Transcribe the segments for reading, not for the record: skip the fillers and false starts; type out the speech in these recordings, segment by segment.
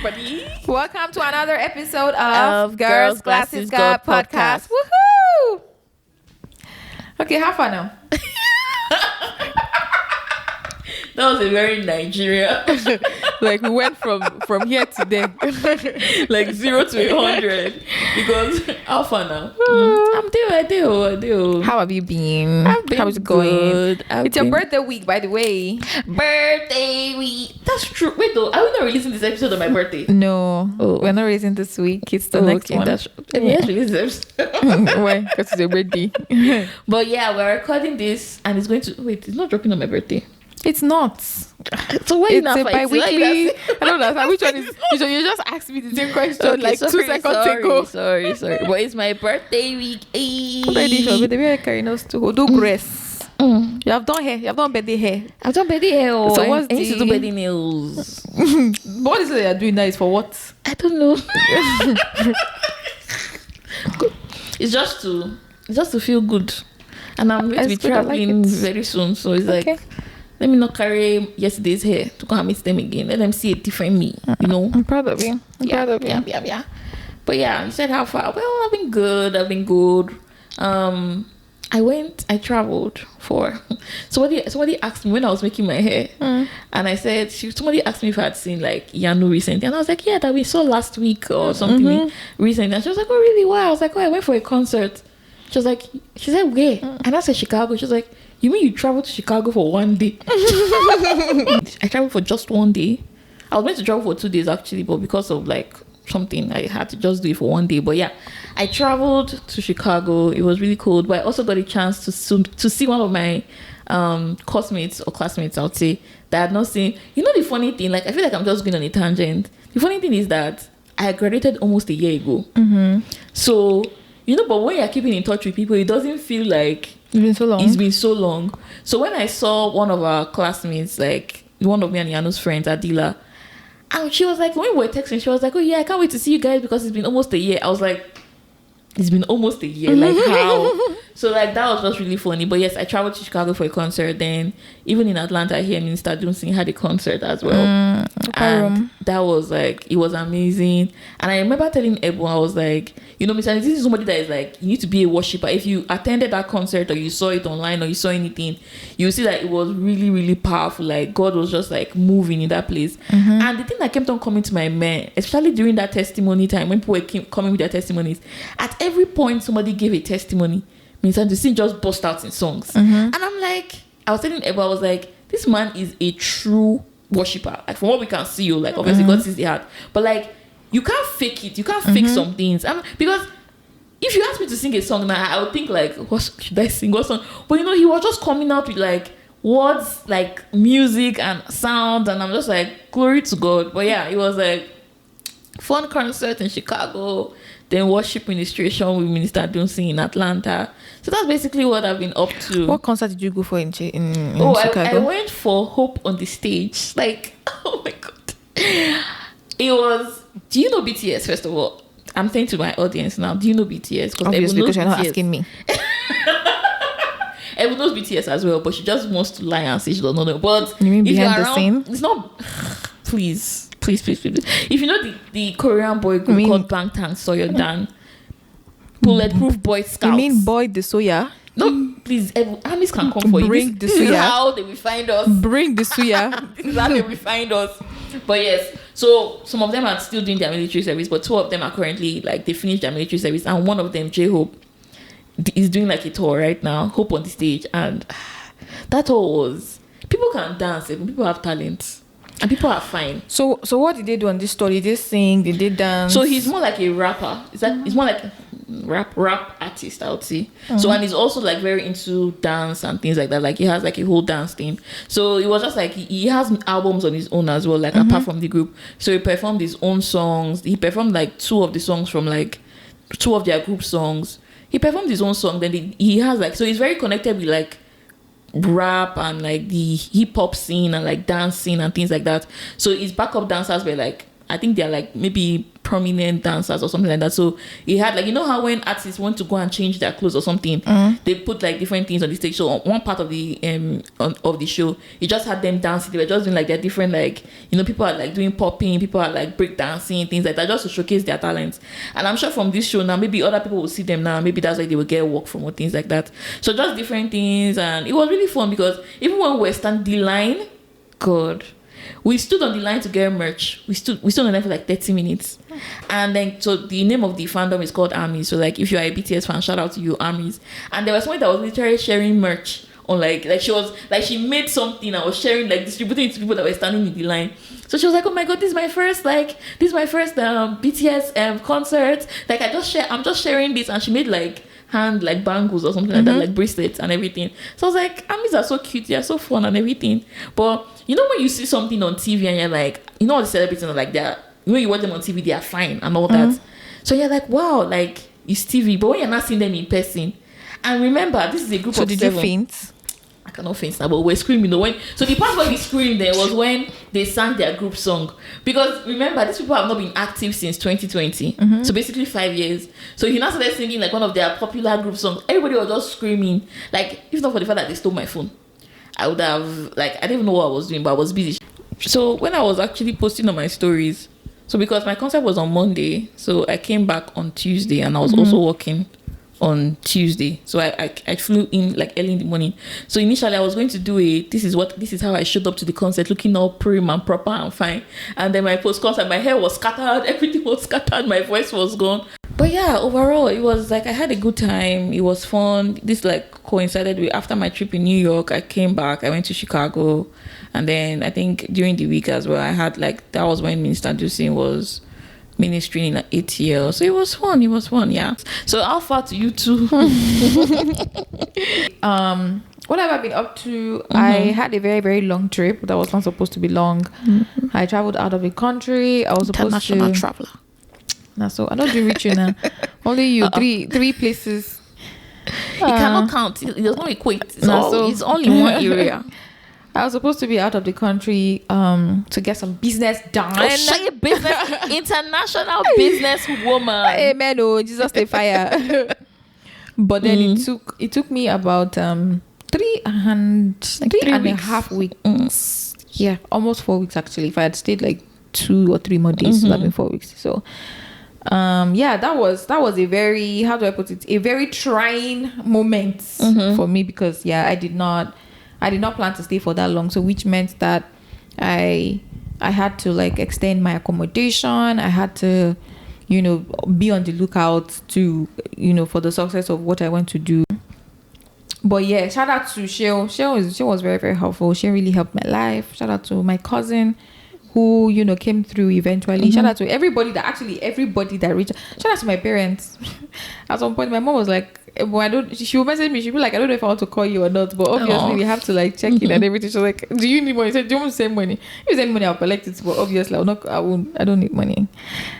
everybody. Welcome to another episode of Girls Glasses God Podcast. Woohoo! Okay, how far now? That was a very Nigeria. Like we went from here to there. Like 0 to 100. Because how far now? I do. How have you been? I've been How's it going? good. It's your birthday week, by the way. Birthday week. That's true. Wait though, are we not releasing this episode on my birthday? No, Oh. we're not releasing this week. It's the next one. That's let's release this episode. Why? Because it's your birthday. But yeah, we're recording this and it's going to wait, it's not dropping on my birthday. It's not. So why you It's not a fighting? bi-weekly. I don't understand which one is. You just asked me the same question Okay, like 2 seconds ago. Sorry. But it's my birthday week. What are you doing? We're carrying us to do grace. You have done hair. You have done birthday hair. I've done birthday hair. So what's I need to do the- birthday nails. What is it you're doing now? Is for what? I don't know. It's just to feel good. And I'm going to be It's good, I like traveling it. very soon. So it's like, Okay. let me not carry yesterday's hair to come and meet them again. Let them see a different me, you know? I'm proud of you. Yeah. But yeah, you said how far? Well, I've been good. I traveled for somebody asked me when I was making my hair, and I said somebody asked me if I had seen like Yanu recently, and I was like, yeah, that we saw last week or something recently. And she was like, oh really? Why? I was like, oh, I went for a concert. She said where? And I said Chicago. She was like, you mean you traveled to Chicago for 1 day? I traveled for just 1 day. I was meant to travel for 2 days actually, but because of like something, I had to just do it for 1 day. But yeah, I traveled to Chicago. It was really cold, but I also got a chance to see one of my classmates, I would say, that I had not seen. You know the funny thing, like I feel like I'm just going on a tangent. The funny thing is that I graduated almost a year ago. So, you know, but when you're keeping in touch with people, it doesn't feel like it's been so long. So when I saw one of our classmates, like one of me and Yanu's friends, Adila, and she was like, when we were texting, she was like, oh yeah, I can't wait to see you guys because it's been almost a year. I was like, it's been almost a year, like how? So like that was just really funny. But yes, I traveled to Chicago for a concert. Then even in Atlanta here, Minister Johnson had a concert as well. And that was like, it was amazing. And I remember telling Ebun, I was like, you know, Mr. This is somebody that is like, you need to be a worshiper. If you attended that concert or you saw it online or you saw anything, you see that it was really, really powerful. Like God was just like moving in that place. And the thing that kept on coming to my mind, especially during that testimony time when people were coming with their testimonies, at every point somebody gave a testimony, Mr. Johnson just burst out in songs. And I'm like, I was telling Ebun, I was like, this man is a true worshiper. Like from what we can see, like obviously God sees the heart, but like you can't fake it. You can't fake some things. Because if you ask me to sing a song now, I would think like, what should I sing? What song? But you know, he was just coming out with like words, like music and sound, and I'm just like, glory to God. But yeah, it was like fun concert in Chicago, then worship ministration with Minister Johnson in Atlanta. So that's basically what I've been up to. What concert did you go for in Chicago? I went for Hope on the Stage. Like, oh my God. It was, do you know BTS, first of all? I'm saying to my audience now, do you know BTS? Obviously, because you're not asking me. Everyone knows BTS as well, but she just wants to lie and say she doesn't know. But You mean if behind you're the around, scene? it's not. Please. If you know the Korean boy group called Bangtan Soyeondan, Bulletproof Boy Scouts. You mean Boy the Soya? No, please. Armies can come for you. Bring This the is suya. how they will find us. Bring the Soya. This is how they will find us. But yes, so some of them are still doing their military service, but 2 of them are currently like they finished their military service, and one of them, J-Hope, is doing like a tour right now, Hope on the Stage, and that tour was, people can dance, even people have talent, and people are fine. So what did they do on this story? Did they sing? Did they dance? So he's more like a rapper. It's more like rap artist, I would say. So, and he's also like very into dance and things like that. Like he has like a whole dance team. So it was just like he has albums on his own as well, like apart from the group. So he performed his own songs. He performed like 2 of the songs from like 2 of their group songs. He performed his own song. Then he has like, so he's very connected with like rap and like the hip hop scene and like dance scene and things like that. So his backup dancers were like I think they're like maybe prominent dancers or something like that. So he had like, you know how when artists want to go and change their clothes or something, they put like different things on the stage. So on one part of the of the show, he just had them dancing. They were just doing like their different, like, you know, people are like doing popping, people are like break dancing, things like that, just to showcase their talents. And I'm sure from this show now, maybe other people will see them now. Maybe that's why they will get work from or things like that. So just different things, and it was really fun because even when we were standing the line, God, we stood on the line to get merch. We stood on the line for like 30 minutes. And then, so the name of the fandom is called Armies. So like, if you are a BTS fan, shout out to you, Armies. And there was someone that was literally sharing merch on like she was like, she made something and was sharing, like distributing it to people that were standing in the line. So she was like, oh my God, this is my first BTS concert. Like I'm just sharing this. And she made like hand like bangles or something like that, like bracelets and everything. So I was like, Armies are so cute, they're so fun and everything. But you know when you see something on TV and you're like, you know all the celebrities are like that. When you watch them on TV, they are fine and all that. So you're like, wow, like it's TV. But when you're not seeing them in person, and remember, this is a group of 7. So did you faint? I cannot faint now, but we're screaming. So the part where we screamed there was when they sang their group song. Because remember, these people have not been active since 2020. So basically 5 years. So he now started singing like one of their popular group songs. Everybody was just screaming. Like, if not for the fact that they stole my phone, I would have, like, I didn't even know what I was doing, but I was busy. So when I was actually posting on my stories, so because my concert was on Monday, so I came back on Tuesday and I was also working on Tuesday. So I flew in like early in the morning. So initially I was going to do this is how I showed up to the concert, looking all prim and proper and fine. And then my post-concert, my hair was scattered, everything was scattered, my voice was gone. But yeah, overall it was like I had a good time. It was fun. This like coincided with after my trip in New York, I came back, I went to Chicago, and then I think during the week as well, I had like, that was when Minister Dusin was ministering in ATL. So it was fun, yeah. So how far to you too? What have I been up to? I had a very, very long trip that was not supposed to be long. I traveled out of the country. I was supposed to international traveler. Nah, so I don't do rich now. Only you three places. It cannot count. It does not equate. It's only one area. I was supposed to be out of the country to get some business done. Oh, business, international business woman. Amen. Oh, Jesus, the fire. But then it took me about 3.5 weeks. Yeah, almost 4 weeks actually. If I had stayed like 2 or 3 more days, it would have been 4 weeks. So yeah, that was a very, how do I put it, a very trying moment for me, because I did not plan to stay for that long. So which meant that I had to like extend my accommodation. I had to, be on the lookout to, for the success of what I went to do. But yeah, shout out to Sheo. Sheo was very, very helpful. She really helped my life. Shout out to my cousin who, came through eventually. Shout out to everybody that reached. Shout out to my parents. At some point, my mom was like, well, she would message me. She'd be like, I don't know if I want to call you or not, but obviously we have to like check in and everything. She was like, do you need money? I said, do you want to send money? If you send money, I'll collect it. But obviously I don't need money.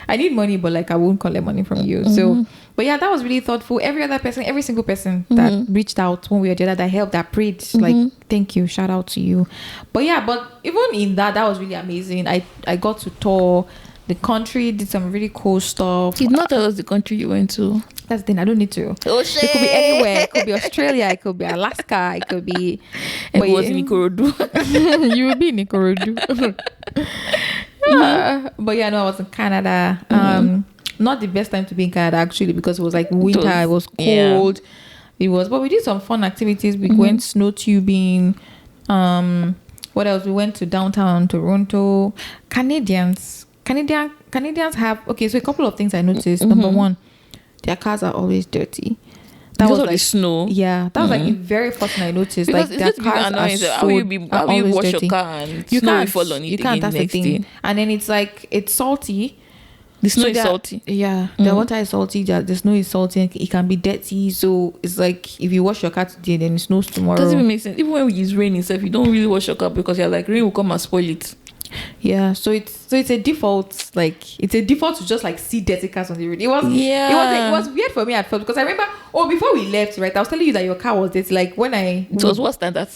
I need money, but like I won't collect money from you. So, but yeah, that was really thoughtful. Every single person that reached out one way or the other, that helped, that prayed, like, thank you, shout out to you. But yeah, but even in that was really amazing. I got to tour the country, did some really cool stuff. You did not tell us the country you went to. That's the thing, I don't need to. Oh shit. It could be anywhere. It could be Australia. It could be Alaska. It could be. It was in Ikorodu. You would be in Ikorodu. But yeah, no, I was in Canada. Not the best time to be in Canada actually, because it was like winter. It was cold. Yeah. But we did some fun activities. We went snow tubing. What else? We went to downtown Toronto. Canadians have, so a couple of things I noticed. Number one, their cars are always dirty. That was like the snow. Yeah, that was like the very first thing I noticed. Because like their cars are always wash your car and you snow will fall on it. You can't. That's the thing. Day. And then it's like it's salty. The snow is salty. Yeah, the water is salty. The snow is salty. And it can be dirty. So it's like if you wash your car today, then it snows tomorrow. Doesn't even make sense. Even when it's raining, if you don't really wash your car, because you're like, rain will come and spoil it. Yeah, so it's a default, like it's a default to just like see dirty cars on the road. It was weird for me at first, because I remember before we left, right, I was telling you that your car was dirty. Like when it was worse than that.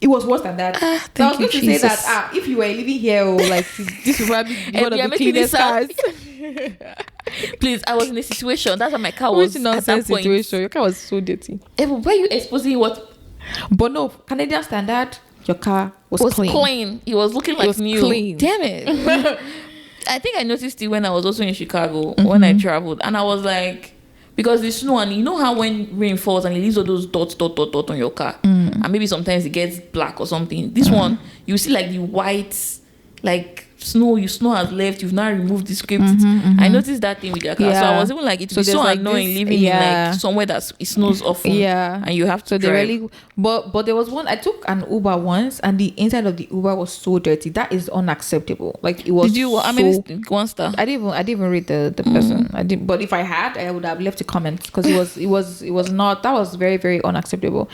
It was worse than that. So I was Thank going you, to say Jesus. that if you were living here, like this would probably be And one we of are the making this cleanest sound- cars. Please, I was in a situation. That's why my car was Which at that nonsense point. situation? Your car was so dirty. Why are you exposing what But no, Canadian standard, your car was clean. It was looking like was new. clean. Damn it. I think I noticed it when I was also in Chicago when I traveled, and I was like, because the snow, and you know how when rain falls and it leaves all those dots on your car, and maybe sometimes it gets black or something. This one, you see like the white, like snow has left. You've now removed the script. I noticed that thing with your car, so I was even like, it's so there's so like annoying this- living in like somewhere that it snows often. Yeah, and you have to so they drive. really. But there was one. I took an Uber once, and the inside of the Uber was so dirty. That is unacceptable. Like it was. Did you? I so, mean, one star. I didn't even read the person. I didn't. But if I had, I would have left a comment because it was not. That was very, very unacceptable.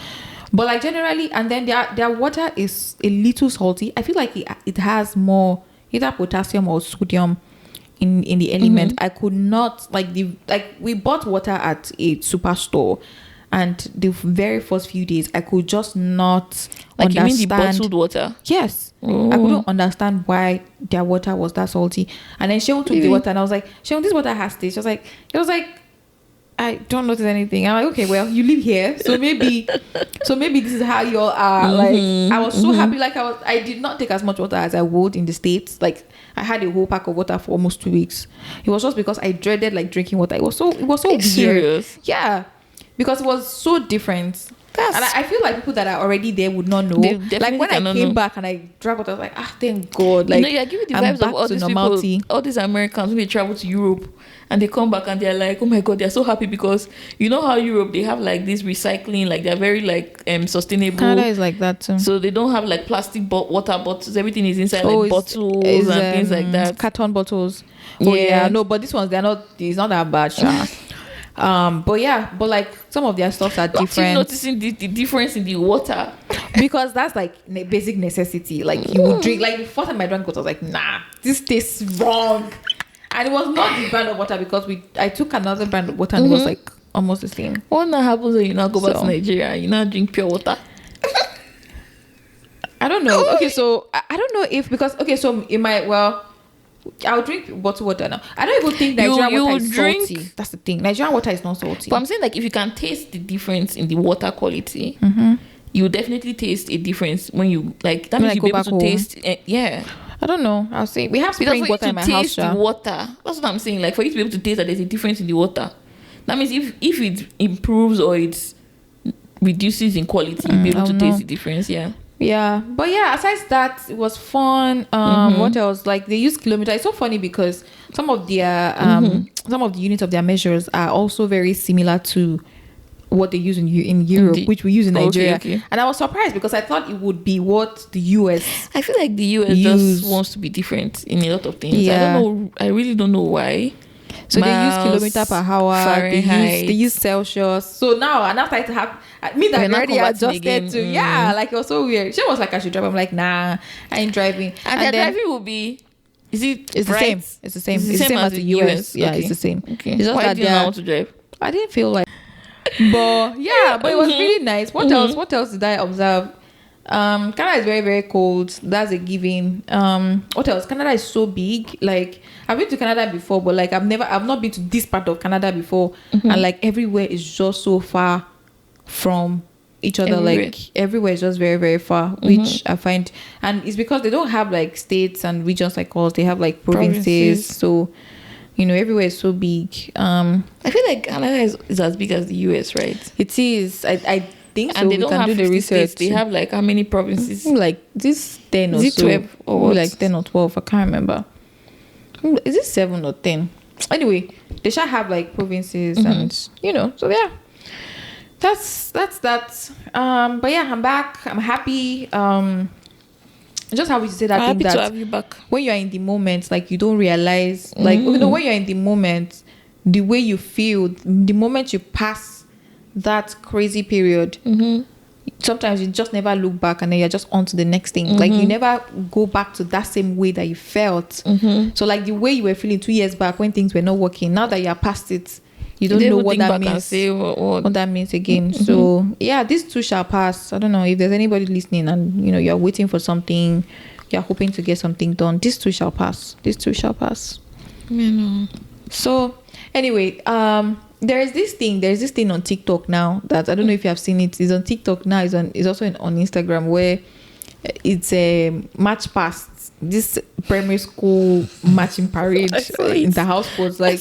But like generally, and then their water is a little salty. I feel like it has more either potassium or sodium in the element. I could not we bought water at a superstore, and the very first few days I could just not Like you understand. mean the bottled water? Yes. I couldn't understand why their water was that salty. And then Sheon took the water, and I was like, Sheon, this water has taste. She was like, I don't notice anything. I'm like, okay, well, you live here, so maybe this is how you all are. Like, I was so happy. Like, I did not take as much water as I would in the States. Like, I had a whole pack of water for almost 2 weeks. It was just because I dreaded like drinking water. It was so weird. Serious? Yeah, because it was so different. And I feel like people that are already there would not know. Like when I came back and I drank water, I was like, thank God. Like, you're giving the I'm vibes back of all to these normality. people, all these Americans when they travel to Europe and they come back and they're like, oh my God, they're so happy because you know how Europe, they have like this recycling, like they're very like sustainable. Canada is like that too. So they don't have like plastic water bottles. Everything is inside like bottles and things like that. Carton bottles. Oh yeah. No, but these ones, it's not that bad, sure. But like some of their stuffs are different. Actually noticing the difference in the water because that's like basic necessity. Like you would drink. Like the first time I drank water, I was like, nah, this tastes wrong. And it was not the brand of water because I took another brand of water and it was like almost the same. What now happens when you now go back to Nigeria and you now drink pure water? I don't know. Okay, so I don't know if so it might I'll drink bottled water now. I don't even think Nigerian water is salty. That's the thing. Nigerian water is not salty. But I'm saying like if you can taste the difference in the water quality, you definitely taste a difference when you like. That means you'll be able to taste. Yeah. I don't know. I'll say we have spring water in my house. The water. That's what I'm saying. Like for you to be able to taste that there's a difference in the water. That means if it improves or it reduces in quality, you'll be able to taste the difference. Yeah. Yeah, but yeah, aside that, it was fun. What else? Like they use kilometer. It's so funny because some of their some of the units of their measures are also very similar to what they use in Europe, which we use in Nigeria. Okay. And I was surprised because I thought it would be what the US. I feel like the US just wants to be different in a lot of things. Yeah. I don't know. I really don't know why. So they use kilometer per hour. They use Celsius. So now and after it happened, me that already adjusted to like it was so weird. She was like, I should drive. I'm like, nah, I ain't driving. And their driving will be. It's the same. It's the same. It's the same as the US. Yeah, it's the same. Okay. It's just why do you not want to drive? I didn't feel like. But yeah, but it was really nice. What else? What else did I observe? Canada is very, very cold. That's a given. What else? Canada is so big. Like I've been to Canada before, but like I've not been to this part of Canada before, and like everywhere is just so far from each other. Like everywhere is just very, very far, which I find, and it's because they don't have like states and regions like us. They have like provinces. So everywhere is so big. I feel like Canada is as big as the US, right? It is. I think so. And they don't have 50 research. States. They have like how many provinces? Like this 10 or so. 12 or what? Like 10 or 12. I can't remember. Is it 7 or 10? Anyway, they shall have like provinces and so yeah. That's that. But yeah, I'm back. I'm happy. Just happy to say that. I'm happy to have you back. When you're in the moment, like you don't realize, like when you're in the moment, the way you feel, the moment you pass that crazy period, sometimes you just never look back, and then you're just on to the next thing. Like you never go back to that same way that you felt. So like the way you were feeling 2 years back when things were not working, now that you're past it, you don't They know will what think that back and means. say What that means again. So yeah, this too shall pass. I don't know if there's anybody listening and you're waiting for something, you're hoping to get something done. This too shall pass. This too shall pass. So anyway, there's this thing on TikTok now that I don't know if you have seen it. It's on TikTok now. It's also on Instagram, where it's a match past this primary school matching parade in the house sports. Like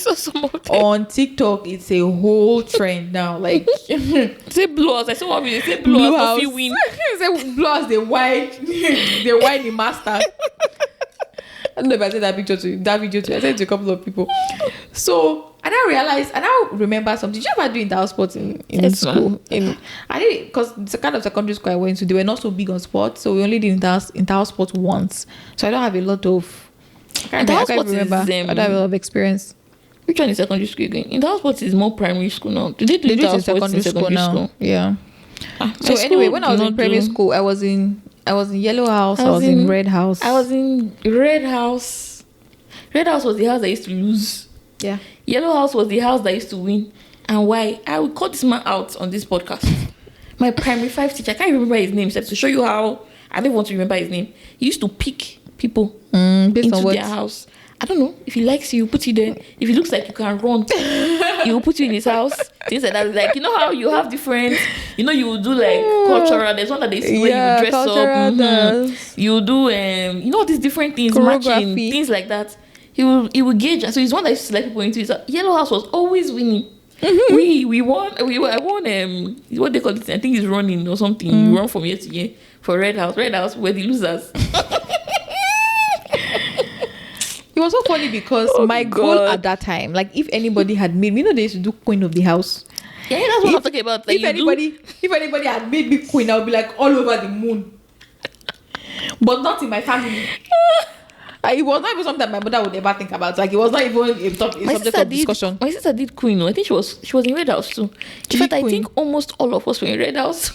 on TikTok, it's a whole trend now. Like say blue house. I saw one video. Say blue house. Coffee win. Say blue house. They wine the master. I don't know if I said that video to you. I said it to a couple of people. So I now remember something. Did you ever do inter-house sports in school? I did it because the kind of secondary school I went to, they were not so big on sports, so we only did inter-house sports once. So I don't have a lot of. I can't remember. I don't have a lot of experience. Which one is secondary school again? Inter-house sports is more primary school now. Do they do inter-house sports in secondary school? Yeah. So anyway, when I was in primary school, I was in Yellow House. I was in Red House. I was in Red House. Red House was the house I used to lose. Yeah. Yellow House was the house that used to win. And why? I will call this man out on this podcast. My primary 5 teacher, I can't remember his name, to show you how I don't want to remember his name. He used to pick people into their house. I don't know. If he likes you, put you there. If he looks like you can run, he will put you in his house. Things like that. Like, how you have different, you will do like cultural. There's one that they see where you dress up. You do all these different things, matching, things like that. He will gauge. So he's one that used to select people into his house. Yellow House was always winning. We won. I won. What they call it? I think he's running or something. You run from year to year for Red House. Red House were the losers. It was so funny because my goal at that time, like if anybody had made me, they used to do queen of the house. Yeah, that's what I'm talking about. Like if anybody had made me queen, I would be like all over the moon. But not in my family. It was not even something my mother would ever think about. Like it was not even a subject of discussion. My sister did queen. I think she was in Red House too. In fact, I think almost all of us were in Red House.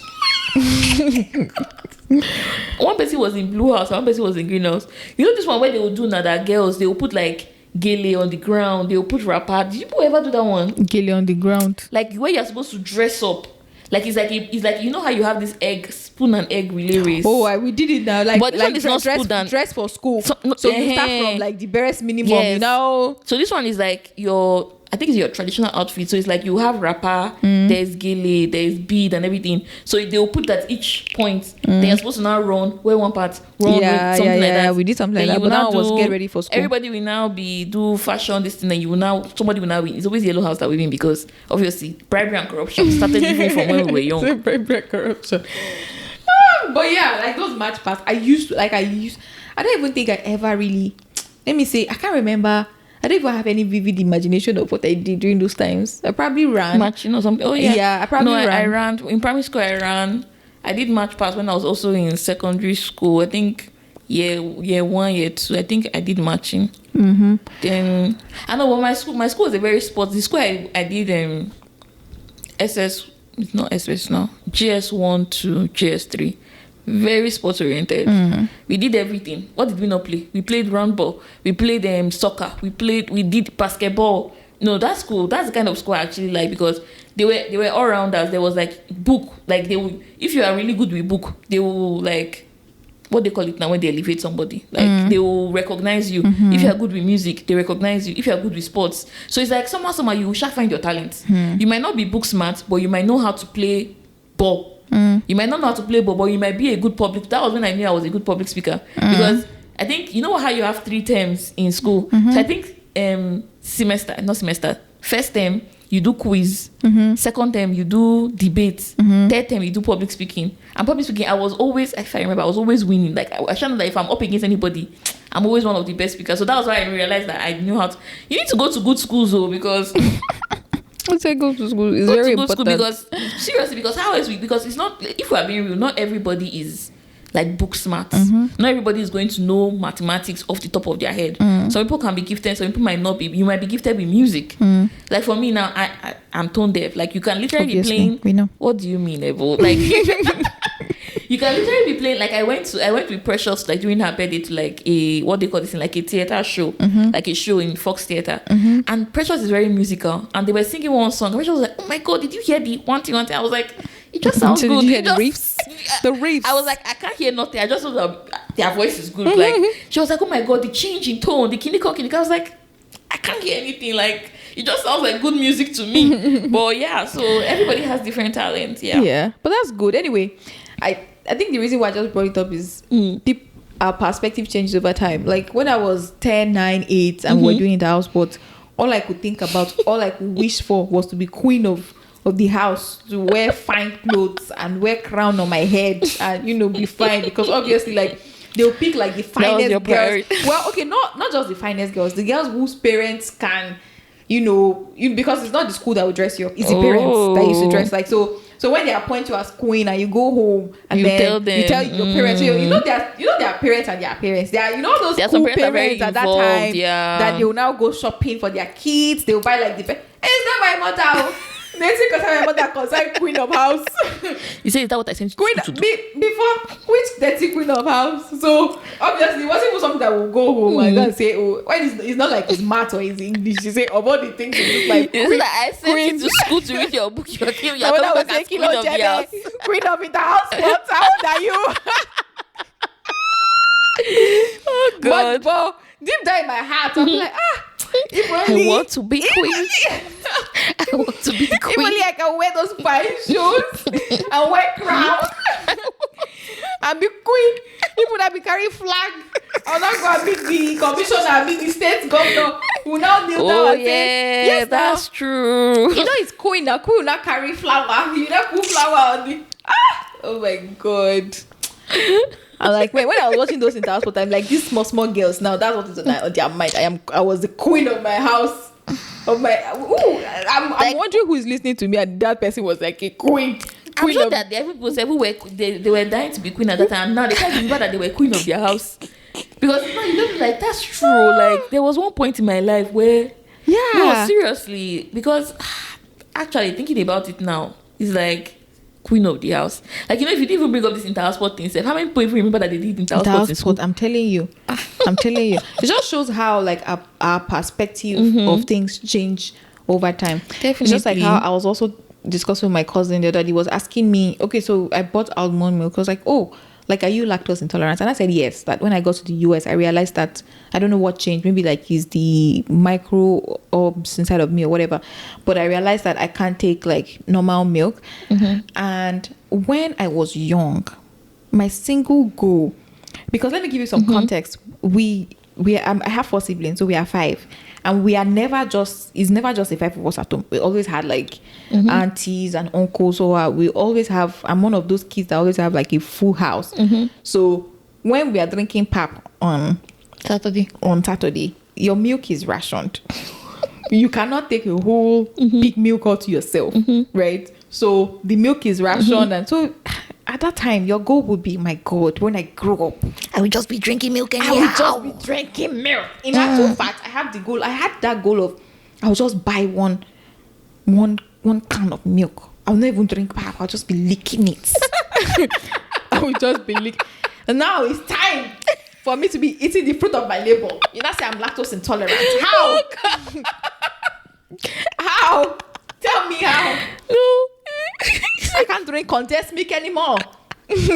One person was in Blue House, one person was in Green House. This one where they will do now that girls, they will put like gele on the ground, they will put wrapper. Did you ever do that one? Gele on the ground. Like where you're supposed to dress up. Like it's like how you have this spoon and egg relay race. Oh, we did it now. Like, but this one is not dress for school. So you start from like the barest minimum, yes. So this one is like I think it's your traditional outfit. So it's like you have wrapper, there's gele, there's bead and everything. So they'll put at each point. They're supposed to now run where one part run with something like that. Yeah, we did something like that. But now I was get ready for school. Everybody will now do fashion, this thing, and somebody will now win. It's always Yellow House that we win because obviously bribery and corruption started even from when we were young. Bribery and corruption. But yeah, like those match pass, I don't even think I ever really, let me say, I can't remember. I don't even have any vivid imagination of what I did during those times. I probably ran. Matching or something. Oh yeah. Yeah, I probably ran. I ran. In primary school, I ran. I did match pass when I was also in secondary school. I think year 1, year 2. I think I did matching. Then I know, but my school was a very sports. The school I did SS, it's not SS now. GS1 to GS3. Very sports oriented. We did everything. What did we not play? We played round ball. We played soccer. We did basketball. No, that's cool. That's the kind of school I actually like because they were all rounders. There was like book. Like they will, if you are really good with book, they will like, what they call it now when they elevate somebody. Like they will recognize you. If you are good with music, they recognize you. If you are good with sports, so it's like somehow you shall find your talent. You might not be book smart, but you might know how to play ball. You might not know how to play ball, but you might be a good public. That was when I knew I was a good public speaker because I think how you have 3 terms in school. So I think first term you do quiz, second term you do debate, third term you do public speaking. And public speaking, I was always, if I remember, I was always winning. Like I should know that if I'm up against anybody, I'm always one of the best speakers. So that was why I realized that I knew how to. You need to go to good schools though because. Let's say go to school. It's very important. Because seriously, because how is we? Because it's not. If we are being real, not everybody is like book smart. Not everybody is going to know mathematics off the top of their head. Some people can be gifted. Some people might not be. You might be gifted with music. Like for me now, I'm tone deaf. Like you can literally be playing. We know. What do you mean, Evo? Like You can literally be playing. Like I went with Precious like during her birthday to like a what they call this in like a theater show, like a show in Fox Theater. And Precious is very musical, and they were singing one song. Precious was like, "Oh my god, did you hear the one thing?" I was like, "It just sounds So good." did you hear It the just- riffs? The riffs. I was like, I can't hear nothing. I just know that their voice is good. Like she was like, "Oh my god, the change in tone, the kiniko." I was like, I can't hear anything. Like it just sounds like good music to me. But yeah, so everybody has different talents. Yeah, but that's good. Anyway, I think the reason why I just brought it up is our perspective changed over time. Like when I was 10, 9, 8 and we were doing the house, but all I could think about, all I could wish for was to be queen of the house, to wear fine clothes and wear crown on my head and be fine, because obviously like they'll pick like the finest girls. priority. Well, okay, not just the finest girls, the girls whose parents can because it's not the school that will dress you up, it's the parents that used to dress like so when they appoint you as queen and you go home and You then tell them, you tell your parents, their parents and their parents, they are those There are cool some parents that are very parents at that involved, time that they will now go shopping for their kids. They will buy like hey, it's not my mother. They say because my mother concerned queen of house. You say, is that what I sent you Queen to do? before which dirty queen of house? So obviously it wasn't even something that will go home and go and say, oh, when it's not like it's math or it's English. You say of all the things it looks like. It's Queen, like I sent queen. you to school to read your book. You're My mother coming was back as saying, queen of the house. queen of the house. What? How old are you? Oh God. But deep down in my heart, I'm like, if only I want to be queen. I want to be the if queen. only I can wear those fine shoes and wear crown and be queen. People that be carrying flag. I'll not go and meet the commissioner, meet the state governor. Who now kneel down Oh and say, yeah, yes, that's true. it's queen now. Queen will not carry flower. You not put flower on the. Oh my god. I'm like, when I was watching those in the house, but I'm like, these small girls now, that's what is on their mind. I was the queen of my house. I'm wondering who is listening to me, and that person was like a queen. I'm sure that there are people everywhere they were dying to be queen at that time, and now they can't remember that they were queen of their house. Because you don't like that's true. Like there was one point in my life where no, seriously, because actually thinking about it now, it's like queen of the house. Like if you didn't even bring up this inter-house sport thing, how many people even remember that they did inter-house sport in school? I'm telling you. It just shows how like our perspective of things change over time. Definitely. It's just like how I was also discussing with my cousin the other day. He was asking me, okay, so I bought almond milk. I was like, oh, like, are you lactose intolerant? And I said yes. That when I got to the US, I realized that I don't know what changed. Maybe like is the microbes inside of me or whatever. But I realized that I can't take like normal milk. And when I was young, my single goal, because let me give you some context. I have 4 siblings, so we are 5. And we are never just, it's never just the 5 of us at home. We always had like aunties and uncles. So we always have, I'm one of those kids that always have like a full house. So when we are drinking pap on Saturday, your milk is rationed. You cannot take a whole big milk out to yourself, right? So the milk is rationed. And so at that time, your goal would be, my God, when I grow up, I will just be drinking milk anyhow. I will just be drinking milk. In actual fact, I had that goal of, I'll just buy one can of milk. I'll not even drink pap. I'll just be licking it. I will just be licking. And now it's time for me to be eating the fruit of my labor. You know, say I'm lactose intolerant. How? How? Tell me how. No. I can't drink condensed milk anymore. It's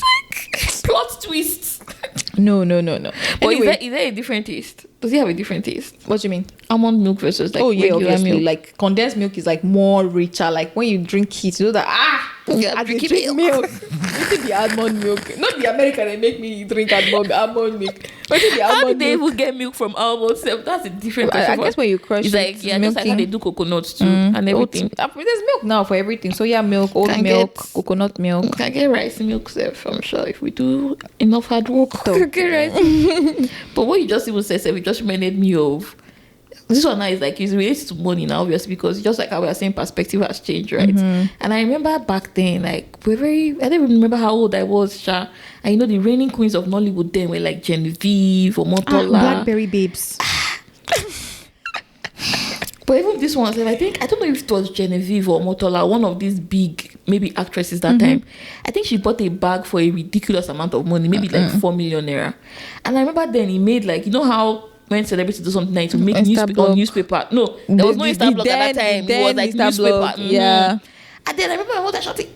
like plot twists. No. But Anyway, is there a different taste? Does it have a different taste? what do you mean? Almond milk versus like Yeah, regular obviously. milk. Like condensed milk is like more richer. Like when you drink it, you know that Yeah, I drinking drink milk. What is the almond milk? Not the American they make me drink almond milk. What is the How almond did they milk? even get milk from almond self? That's a different I question. guess when you crush it's like just like how milking. they do coconuts too and everything. There's milk now for everything. So yeah, milk, oat Can milk, get- coconut milk. Can get rice milk self, I'm sure if we do enough hard work. Can get rice. But what you just even said, it just reminded me of this one now is like it's related to money now, obviously, because just like how we are saying, perspective has changed, right? And I remember back then, like I don't even remember how old I was, Sha. And the reigning queens of Nollywood then were like Genevieve or Motola. Blackberry babes. But even this one, I think, I don't know if it was Genevieve or Motola, one of these big, maybe actresses that time. I think she bought a bag for a ridiculous amount of money, maybe like 4 million naira. And I remember then he made like, you know how when celebrities do something like to make newspaper. No, there was no Insta blog at that time. It was like newspaper. Yeah. And then I remember my mother shouting,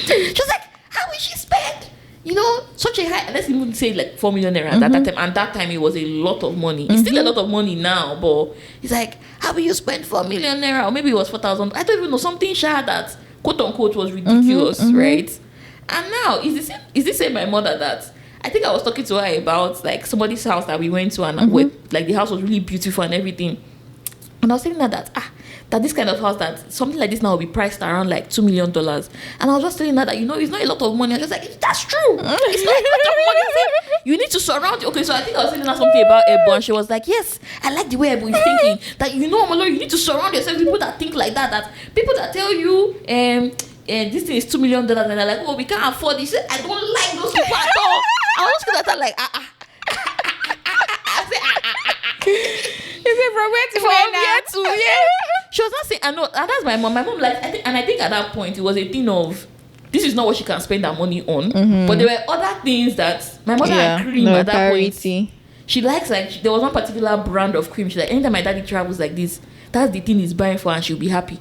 she was like, how will she spend? You know, such a high, let's even say like 4 million naira at that time. And that time it was a lot of money. It's still a lot of money now, but it's like, how will you spend 4 million naira? Or maybe it was 4,000. I don't even know, something that quote unquote was ridiculous, right? And now is this same my mother that I think I was talking to her about like somebody's house that we went to, and like the house was really beautiful and everything. And I was telling her that this kind of house, that something like this now will be priced around like $2 million. And I was just telling her that, you know, it's not a lot of money. I was just like, that's true. It's not a lot of money. You need to surround you. Okay, so I think I was telling her something about Ebun, and she was like, yes, I like the way Ebun is thinking. That, you know, Omo-Olorun, you need to surround yourself with people that think like that. That people that tell you, this thing is $2 million, and they're like, oh, we can't afford this. I don't like those people at all. I was just looking at her like, Is it from where to where now? She was not saying, I know, and that's my mom. My mom, like, I think at that point it was a thing of, this is not what she can spend her money on. But there were other things that my mother had cream at that point. She likes, like, there was one particular brand of cream. She's like, anytime my daddy travels like this, that's the thing he's buying for, and she'll be happy.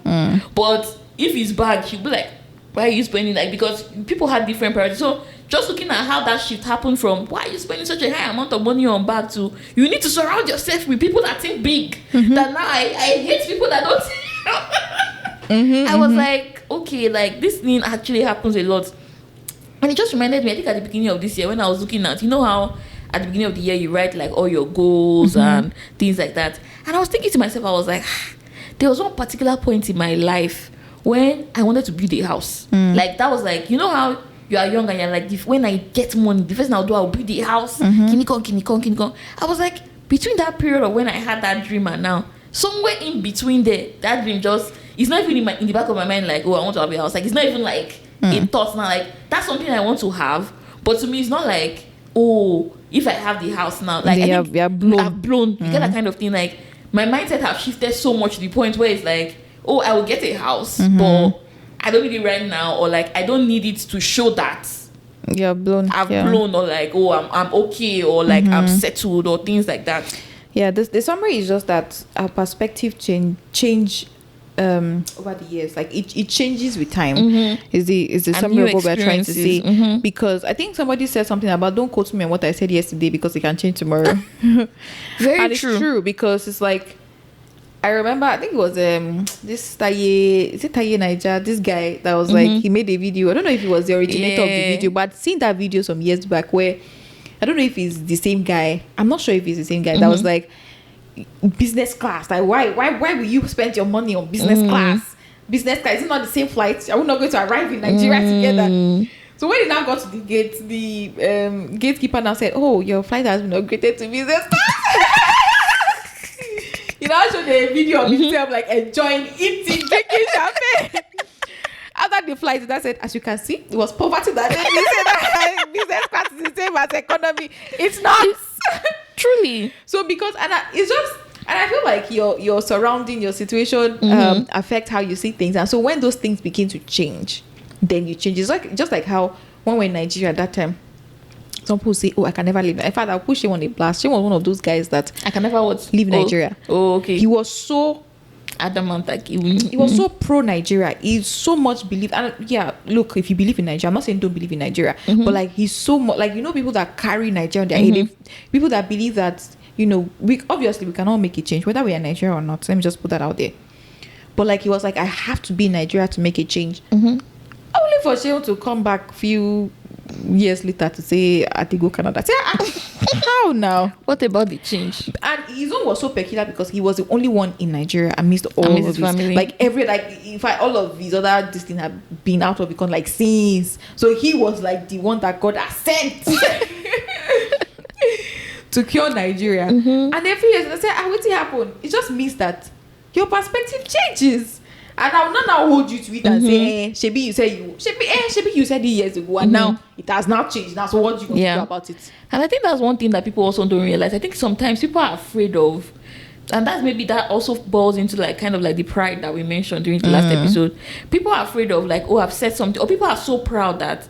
But if it's bad, she'll be like, why are you spending, like, because people had different priorities. So just looking at how that shift happened from why are you spending such a high amount of money on bag to you need to surround yourself with people that think big. That now I hate people that don't I was like, okay, like this thing actually happens a lot. And it just reminded me, I think at the beginning of this year when I was looking at, you know how at the beginning of the year you write like all your goals and things like that. And I was thinking to myself, I was like, there was one particular point in my life when I wanted to build a house. Like that was like, you know how you are young and you're like, when I get money, the first thing I'll build a house. Kinikon. I was like, between that period of when I had that dream and now, somewhere in between there, that dream just, it's not even in the back of my mind like, oh, I want to have a house. Like, it's not even like a thought now. Like, that's something I want to have. But to me, it's not like, oh, if I have the house now, like, I've blown. You get that kind of thing. Like, my mindset have shifted so much to the point where it's like, oh, I will get a house, but I don't need it right now, or like I don't need it to show that I've blown, or like, oh, I'm okay, or like I'm settled, or things like that. Yeah, the summary is just that our perspective change over the years. Like it changes with time. Is the summary of what we're trying to say. Because I think somebody said something about, don't quote me on what I said yesterday because it can change tomorrow. Very and true. It's true, because it's like, I remember, I think it was this Taye Niger, this guy that was like, he made a video. I don't know if he was the originator of the video, but I'd seen that video some years back where, I don't know if he's the same guy. I'm not sure if he's the same guy. That was like, business class. Like, why will you spend your money on business class? Business class, is it not the same flight? Are we not going to arrive in Nigeria together? So when he now got to the gate, the gatekeeper now said, oh, your flight has been upgraded to business class. You know, I showed a video of himself like enjoying, eating, drinking champagne. After the flight, that said, as you can see, it was poverty that day. He said that business class is the same as economy. It's not. Truly. So because, it's just, and I feel like your surrounding, your situation affect how you see things. And so when those things begin to change, then you change. It's like, just like how when we're in Nigeria at that time, some people say, oh, I can never leave. In fact, I'll push him on a blast. She was one of those guys that I can never leave Nigeria. Oh, okay. He was so adamant, like he was so pro Nigeria. He so much believed. And yeah, look, if you believe in Nigeria, I'm not saying don't believe in Nigeria, but like he's so much, like, you know, people that carry Nigeria on their head, people that believe that, you know, we cannot make a change whether we are Nigeria or not. Let me just put that out there. But like he was like, I have to be in Nigeria to make a change. Only for Sheon to come back few years later to say I think go Canada. Say, how now? What about the change? And his own was so peculiar because he was the only one in Nigeria amidst all of his family. Like in fact, all of his other this thing have been out of econ like since. So he was like the one that God has sent to cure Nigeria. And every year they say, what happened? It just means that your perspective changes. And I will not now hold you to it and say, Shebi, you said Shebi, you said it years ago, and now it has now changed. Now, so what do you want to do about it? And I think that's one thing that people also don't realize. I think sometimes people are afraid of, and that's maybe that also boils into like kind of like the pride that we mentioned during the last episode. People are afraid of like, oh, I've said something, or people are so proud that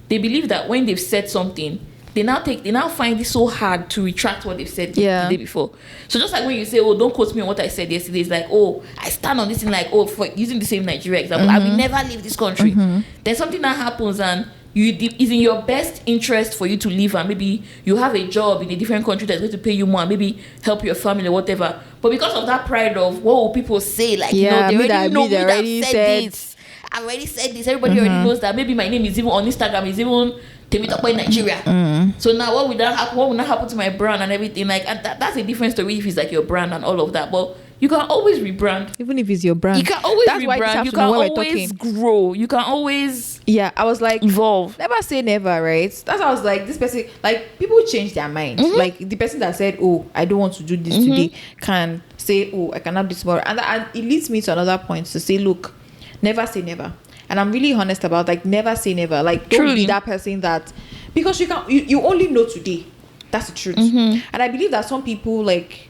they believe that when they've said something, they now find it so hard to retract what they've said the day before. So just like when you say, oh, don't quote me on what I said yesterday, it's like, oh, I stand on this thing, like, oh, for using the same Nigeria example, I will never leave this country. Then something that happens and it's in your best interest for you to leave, and maybe you have a job in a different country that's going to pay you more and maybe help your family or whatever. But because of that pride of what will people say, like, they already know me that I've said this. I already said this. Everybody already knows that maybe my name is even on Instagram, is even Temitope in Nigeria. So now what will not happen to my brand and everything? Like, and that's a different story if it's like your brand and all of that. But you can always rebrand. Even if it's your brand. You can always rebrand. You can always grow. You can always I was like, evolve. Never say never, right? That's why I was like, this person, like, people change their mind. Like, the person that said, oh, I don't want to do this today, can say, oh, I cannot do this tomorrow. And it leads me to another point to say, look, never say never. And I'm really honest about, like, never say never. Like, don't be that person that, because you only know today. That's the truth. And I believe that some people, like,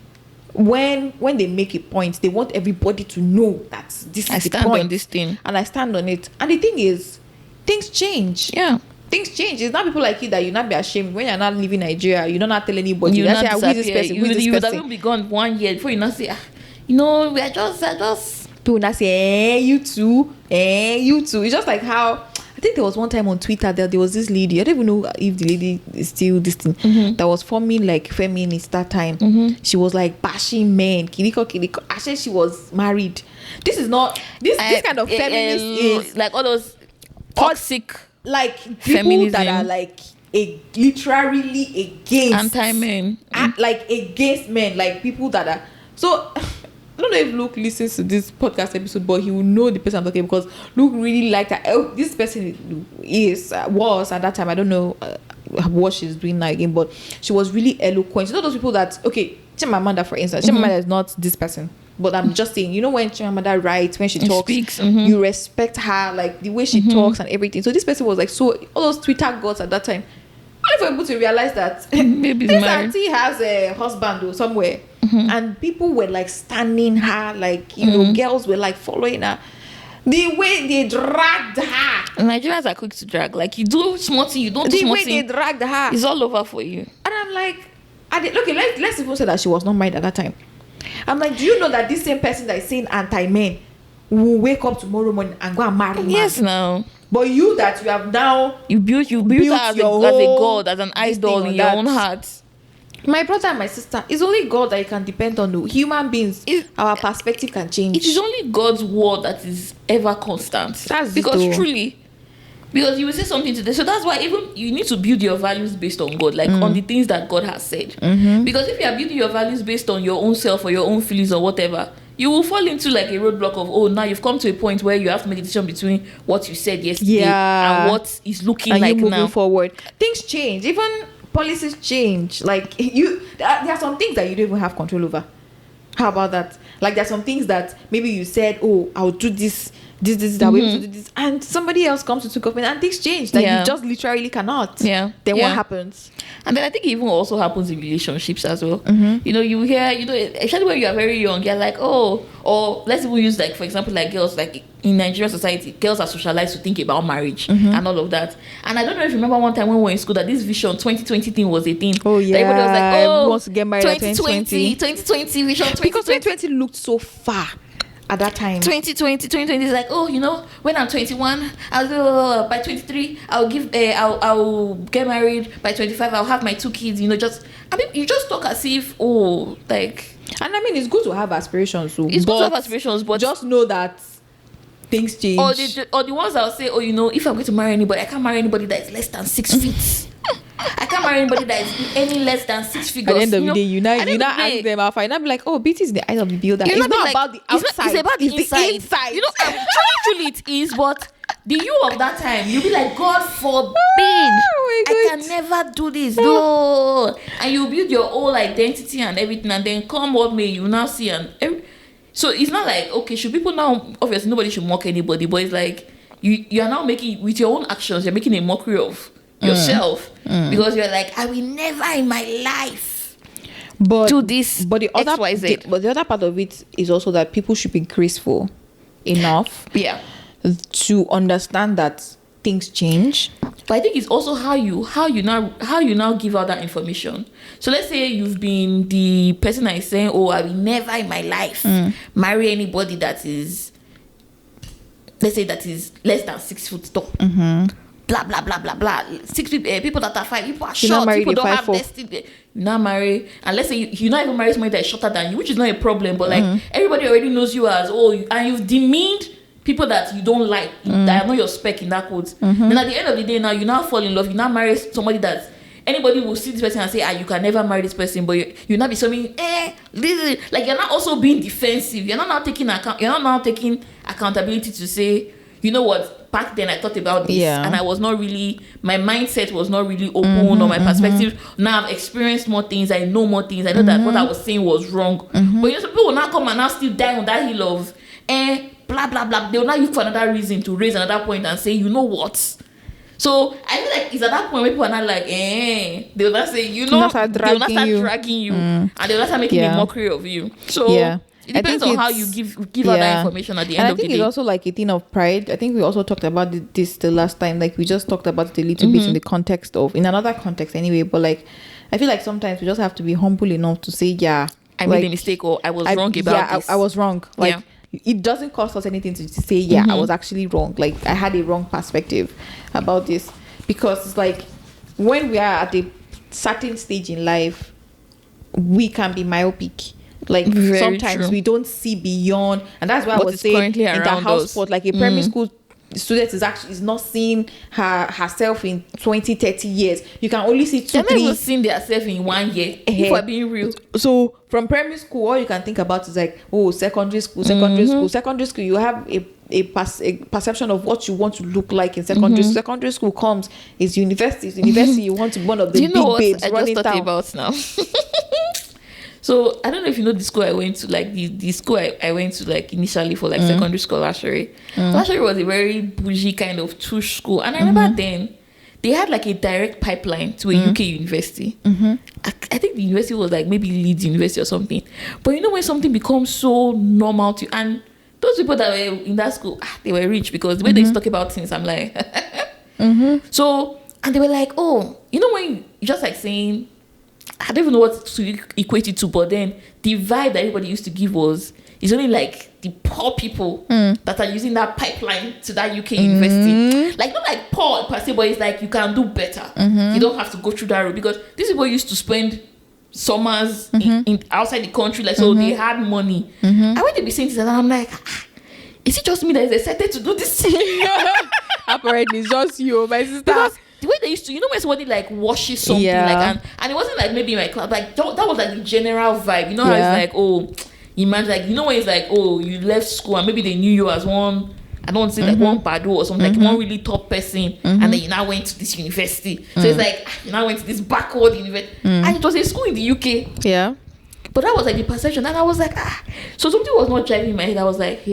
when they make a point, they want everybody to know that this is the point. I stand on this thing. And I stand on it. And the thing is, things change. Yeah. Things change. It's not people like you that you not be ashamed when you're not leaving Nigeria. You don't not tell anybody. You not say, this person, you would have been gone 1 year before you not say, we are just people now say, you too. It's just like how I think there was one time on Twitter that there was this lady. I don't even know if the lady is still this thing that was forming like feminist that time. She was like bashing men, kiriko. I said she was married. This is not this kind of feminist is like all those toxic like people feminism that are like literally against anti-men, like against men, like people that are so. I don't know if Luke listens to this podcast episode, but he will know the person I'm talking about, because Luke really liked her. Oh, this person was at that time. I don't know what she's doing now again, but she was really eloquent. You know those people that, okay, Chimamanda, for instance. Chimamanda is not this person, but I'm just saying, you know, when Chimamanda writes, when she talks, speaks, you respect her, like the way she talks and everything. So this person was like, so all those Twitter gods at that time, only for people to realize that this auntie has a husband or somewhere. And people were like standing her, like, you know, girls were like following her. The way they dragged her. Nigerians are quick to drag. Like, you do small thing, you don't do small thing. The way they dragged her. It's all over for you. And I'm like, okay, let's even say that she was not married at that time. I'm like, do you know that this same person that is saying anti-men will wake up tomorrow morning and go and marry man? Yes, now. But you have now... You built her as a god, as an idol in your own heart. My brother and my sister, it's only God that you can depend on. Human beings, our perspective can change. It is only God's word that is ever constant. That's because truly, because you will say something today. So that's why even you need to build your values based on God, like on the things that God has said. Because if you are building your values based on your own self or your own feelings or whatever, you will fall into like a roadblock of, oh, now you've come to a point where you have to make a decision between what you said yesterday and what is looking and like you moving now. Forward, things change. Even policies change. Like there are some things that you don't even have control over. How about that? Like there are some things that maybe you said, oh, I'll do this that way to do this, and somebody else comes to government and things change that you just literally cannot. Then what happens? And then I think it even also happens in relationships as well. You know, you hear, you know, especially when you are very young, you're like, oh, or let's even use like, for example, like girls, like in Nigerian society, girls are socialized to think about marriage and all of that. And I don't know if you remember one time when we were in school that this vision 2020 thing was a thing. Oh yeah, everybody was like, oh, wants to get married 2020 vision 2020. Because 2020 looked so far. At that time 2020 is like, oh, you know, when I'm 21 I'll do by 23 I'll get married, by 25 I'll have my 2 kids, you know. Just, I mean, you just talk as if, oh, like, and I mean, it's good to have aspirations, so it's good to have aspirations, but just know that things change. Or the ones that'll say, oh, you know, if I'm going to marry anybody, I can't marry anybody that is less than 6 feet. I can't marry anybody that is any less than 6 figures. At the end of the day, you not ask them out. You not be like, oh, beauty is the eyes of the beholder. It's not about the outside. It's about the inside. You know, truly it is. But the you of that time, you'll be like, God forbid, I can never do this. No, and you build your whole identity and everything, and then come what may, you now see, and So it's not like, okay, should people now, obviously nobody should mock anybody, but it's like you are now making, with your own actions, you're making a mockery of yourself, because you're like, I will never in my life do this, but the other XYZ. but the other part of it is also that people should be graceful enough to understand that things change. But I think it's also how you now give out that information. So let's say you've been the person that is saying, oh, I will never in my life marry anybody that is, let's say, that is less than 6 foot tall. Blah blah blah blah blah. People that are 5, people are short. People don't have destiny. You now marry, and let's say you not even marry somebody that is shorter than you, which is not a problem. But like everybody already knows you as, oh, and you've demeaned people that you don't like, that are not your spec in that quote. Then at the end of the day, now you now fall in love. You now marry somebody that anybody will see this person and say, you can never marry this person. But you now be saying, like you're not also being defensive. You're not now taking accountability to say, you know what? Back then I thought about this, and I was not really, my mindset was not really open, or my perspective. Now I've experienced more things. I know more things. I know that what I was saying was wrong. But you know, some people will now come and now still die on that hill of, blah blah blah. They will now look for another reason to raise another point and say, you know what? So I feel like it's at that point where people are not like, they will not say, you know, they will not start dragging you, and they will not start making a mockery of you. So it depends on how you give out that information at the end of the day. I think it's also like a thing of pride. I think we also talked about this the last time. Like we just talked about it a little bit in the context of, in another context anyway. But like, I feel like sometimes we just have to be humble enough to say, I made a mistake, or I was wrong about this. I was wrong. Like it doesn't cost us anything to say, I was actually wrong. Like I had a wrong perspective about this, because it's like when we are at a certain stage in life, we can be myopic. Like sometimes we don't see beyond, and that's why I was saying in the house spot, like a primary school student is not seeing herself in 20-30 years. You can only see 2-3. They're not even seeing themselves in 1 year, if we're being real. So from primary school, all you can think about is like, secondary school. You have a perception of what you want to look like in secondary school. Secondary school comes, is university. You want to be one of the big babes running down. I just thought about now. So I don't know if you know the school I went to, like the school I went to, like initially for like secondary school, Lashery. Lashery was a very bougie kind of tush school, and I remember then they had like a direct pipeline to a UK university. I think the university was like maybe Leeds University or something. But you know when something becomes so normal to you, and those people that were in that school, they were rich, because the way they used to talk about things, I'm like, so, and they were like, oh, you know when you just like saying, I don't even know what to equate it to, but then the vibe that everybody used to give was, it's only like the poor people that are using that pipeline to that UK university. Like, not like poor per se, but it's like you can do better. You don't have to go through that route, because these people used to spend summers in outside the country, like, so they had money. And when they be saying this, and I'm like, is it just me that is excited to do this thing? Apparently it's just you, my sister. Because the way they used to, you know, when somebody like washes something, like, and it wasn't like maybe in my class, like that was like the general vibe, you know, how it's like, oh, imagine, like, you know, when it's like, oh, you left school and maybe they knew you as one, I don't want to say like one bado or something, like one really top person, and then you now went to this university. So it's like, you now went to this backward university, and it was a school in the UK. But that was like the perception, and I was like, so something was not driving in my head. I was like,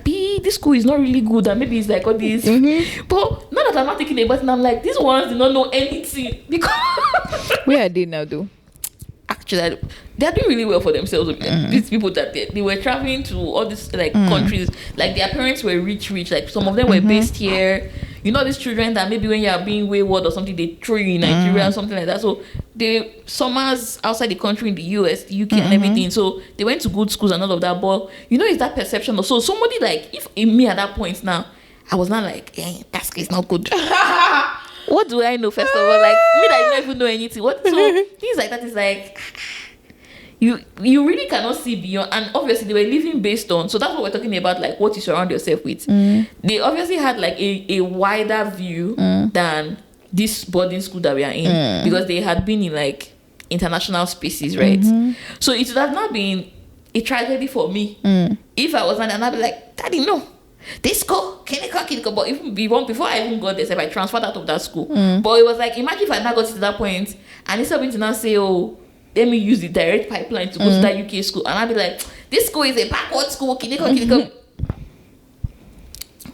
this school is not really good, and maybe it's like all this. But now that I'm not taking a button, I'm like, these ones do not know anything, because where are they now though? Actually, they're doing really well for themselves. These people that they were traveling to all these like countries, like their parents were rich, like some of them were based here. You know, these children that maybe when you are being wayward or something, they throw you in Nigeria or something like that. So they summers outside the country, in the US, the UK, and everything. So they went to good schools and all of that. But you know, it's that perception of, so somebody like, if in me at that point now, I was not like, that school is not good. What do I know, first of all? Like, me that I don't even know anything. So things like that is like, you really cannot see beyond. And obviously they were living based on, so that's what we're talking about, like what you surround yourself with. They obviously had like a wider view than this boarding school that we are in, because they had been in like international spaces, right? So it would have not been a tragedy for me if I was not, and I'd be like, Daddy, no, this school, clinical. But even before I even got there, I transferred out of that school. But it was like, imagine if I now got to that point, and instead of me to now say, oh, let me use the direct pipeline to go to that UK school, and I'd be like, this school is a backward school. Kiniko.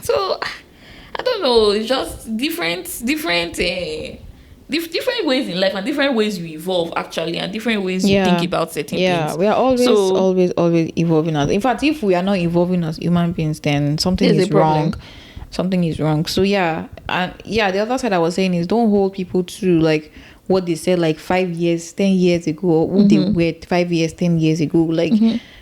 So I don't know. It's just different ways in life and different ways you evolve actually, and different ways you think about certain things. Yeah, we are always evolving as. In fact, if we are not evolving as human beings, then something is wrong. Something is wrong. So yeah, and yeah, the other side I was saying is don't hold people to like what they said like 5 years, 10 years ago, who they were 5 years, 10 years ago. Like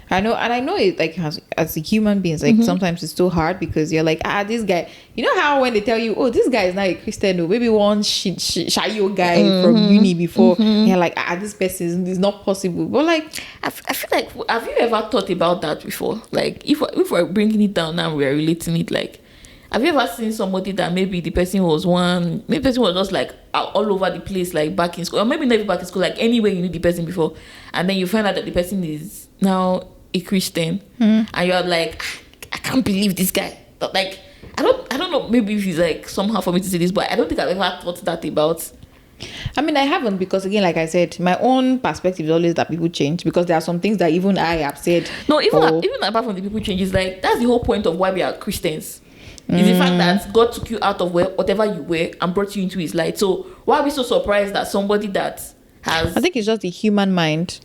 I know it like as human beings, like sometimes it's so hard because you're like, this guy, you know how when they tell you, oh, this guy is not a Christian, or maybe one shayo guy from uni before, you're like, this person is not possible. But like, I feel like, have you ever thought about that before? Like, if we're bringing it down now, we're relating it, like, have you ever seen somebody that maybe the person was just like all over the place, like back in school, or maybe never back in school, like anywhere you knew the person before, and then you find out that the person is now a Christian, and you're like, I can't believe this guy. But like, I don't know, maybe if it's like somehow for me to say this, but I don't think I've ever thought that about. I mean, I haven't, because again, like I said, my own perspective is always that people change, because there are some things that even I have said. No, even apart from the people changes, like that's the whole point of why we are Christians. Is the fact that God took you out of whatever you were and brought you into his light. So why are we so surprised that somebody that has... I think it's just the human mind.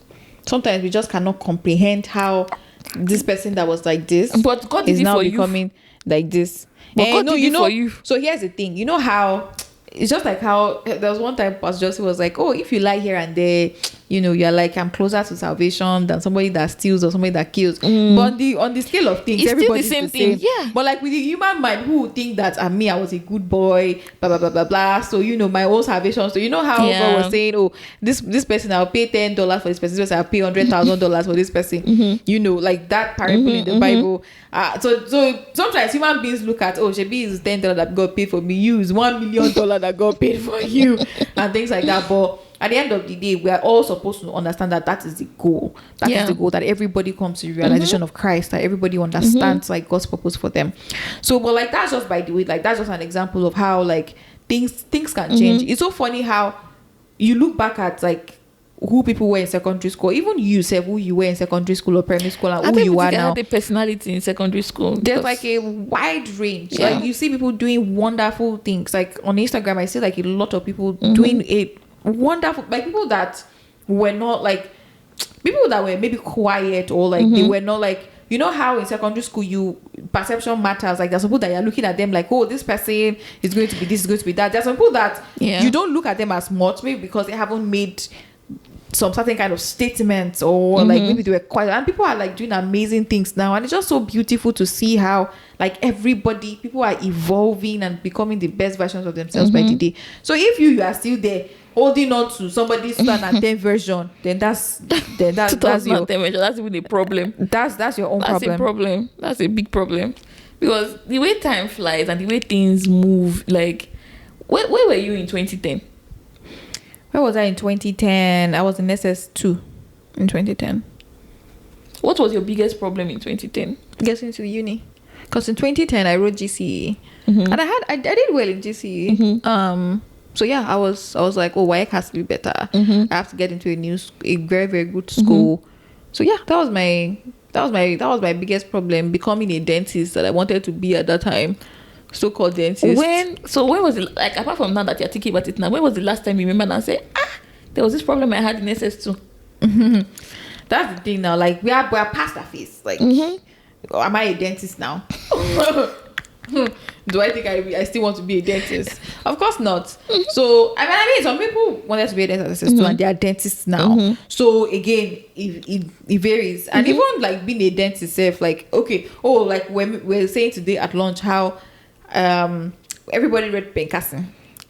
Sometimes we just cannot comprehend how this person that was like this, but God is now becoming like this. But God did it for you. So here's the thing. You know how... It's just like how there was one time Pastor Joseph was like, oh, if you lie here and there, you know, you're like, I'm closer to salvation than somebody that steals or somebody that kills. But on the scale of things, everybody's the same thing. Yeah. But like with the human mind, who would think that I was a good boy, blah blah blah blah blah. So you know, my own salvation. So you know how God was saying, oh, this person, I'll pay $10 for this person. This person, I'll pay $100,000 for this person. You know, like that parable in the Bible. So sometimes human beings look at, oh, Shebi is $10 that God paid for me. You is $1 million that God paid for you, and things like that. But at the end of the day, we are all supposed to understand that is the goal. That is the goal, that everybody comes to the realization of Christ, that everybody understands like God's purpose for them. So, but like that's just by the way, like that's just an example of how like things can change. It's so funny how you look back at like who people were in secondary school, even you yourself, who you were in secondary school or primary school, and who you are now. The personality in secondary school. There's like a wide range. Yeah. Like you see people doing wonderful things. Like on Instagram, I see like a lot of people doing a wonderful, like people that were not like people that were maybe quiet, or like they were not like, you know how in secondary school perception matters. Like there's some people that you're looking at them like, oh, this person is going to be this, is going to be that. There's some people that you don't look at them as much, maybe because they haven't made some certain kind of statements, or like maybe they were quiet, and people are like doing amazing things now, and it's just so beautiful to see how like people are evolving and becoming the best versions of themselves by the day. So if you are still there holding on to somebody's 2010 version, then that's your version. That's even a problem. That's your own problem. That's a problem. That's a big problem, because the way time flies and the way things move, like where were you in 2010? Where was I in 2010? I was in SS2 in 2010. What was your biggest problem in 2010? Getting to uni. Because in 2010 I wrote GCE. And I did well in GCE. So yeah, I was like, oh, WAEC has to be better. I have to get into a very, very good school. So yeah, that was my biggest problem, becoming a dentist that I wanted to be at that time. So-called dentist. When was it, like, apart from now that you're thinking about it now, when was the last time you remember and say, there was this problem I had in SS2? That's the thing now. Like we are past that phase. Like, am I a dentist now? Do I think I still want to be a dentist? Of course not. So I mean, some people wanted to be a dentist SS2 and they are dentists now. So again, it varies. And even like being a dentist itself, like okay, like when we're saying today at lunch how everybody read Pencassin.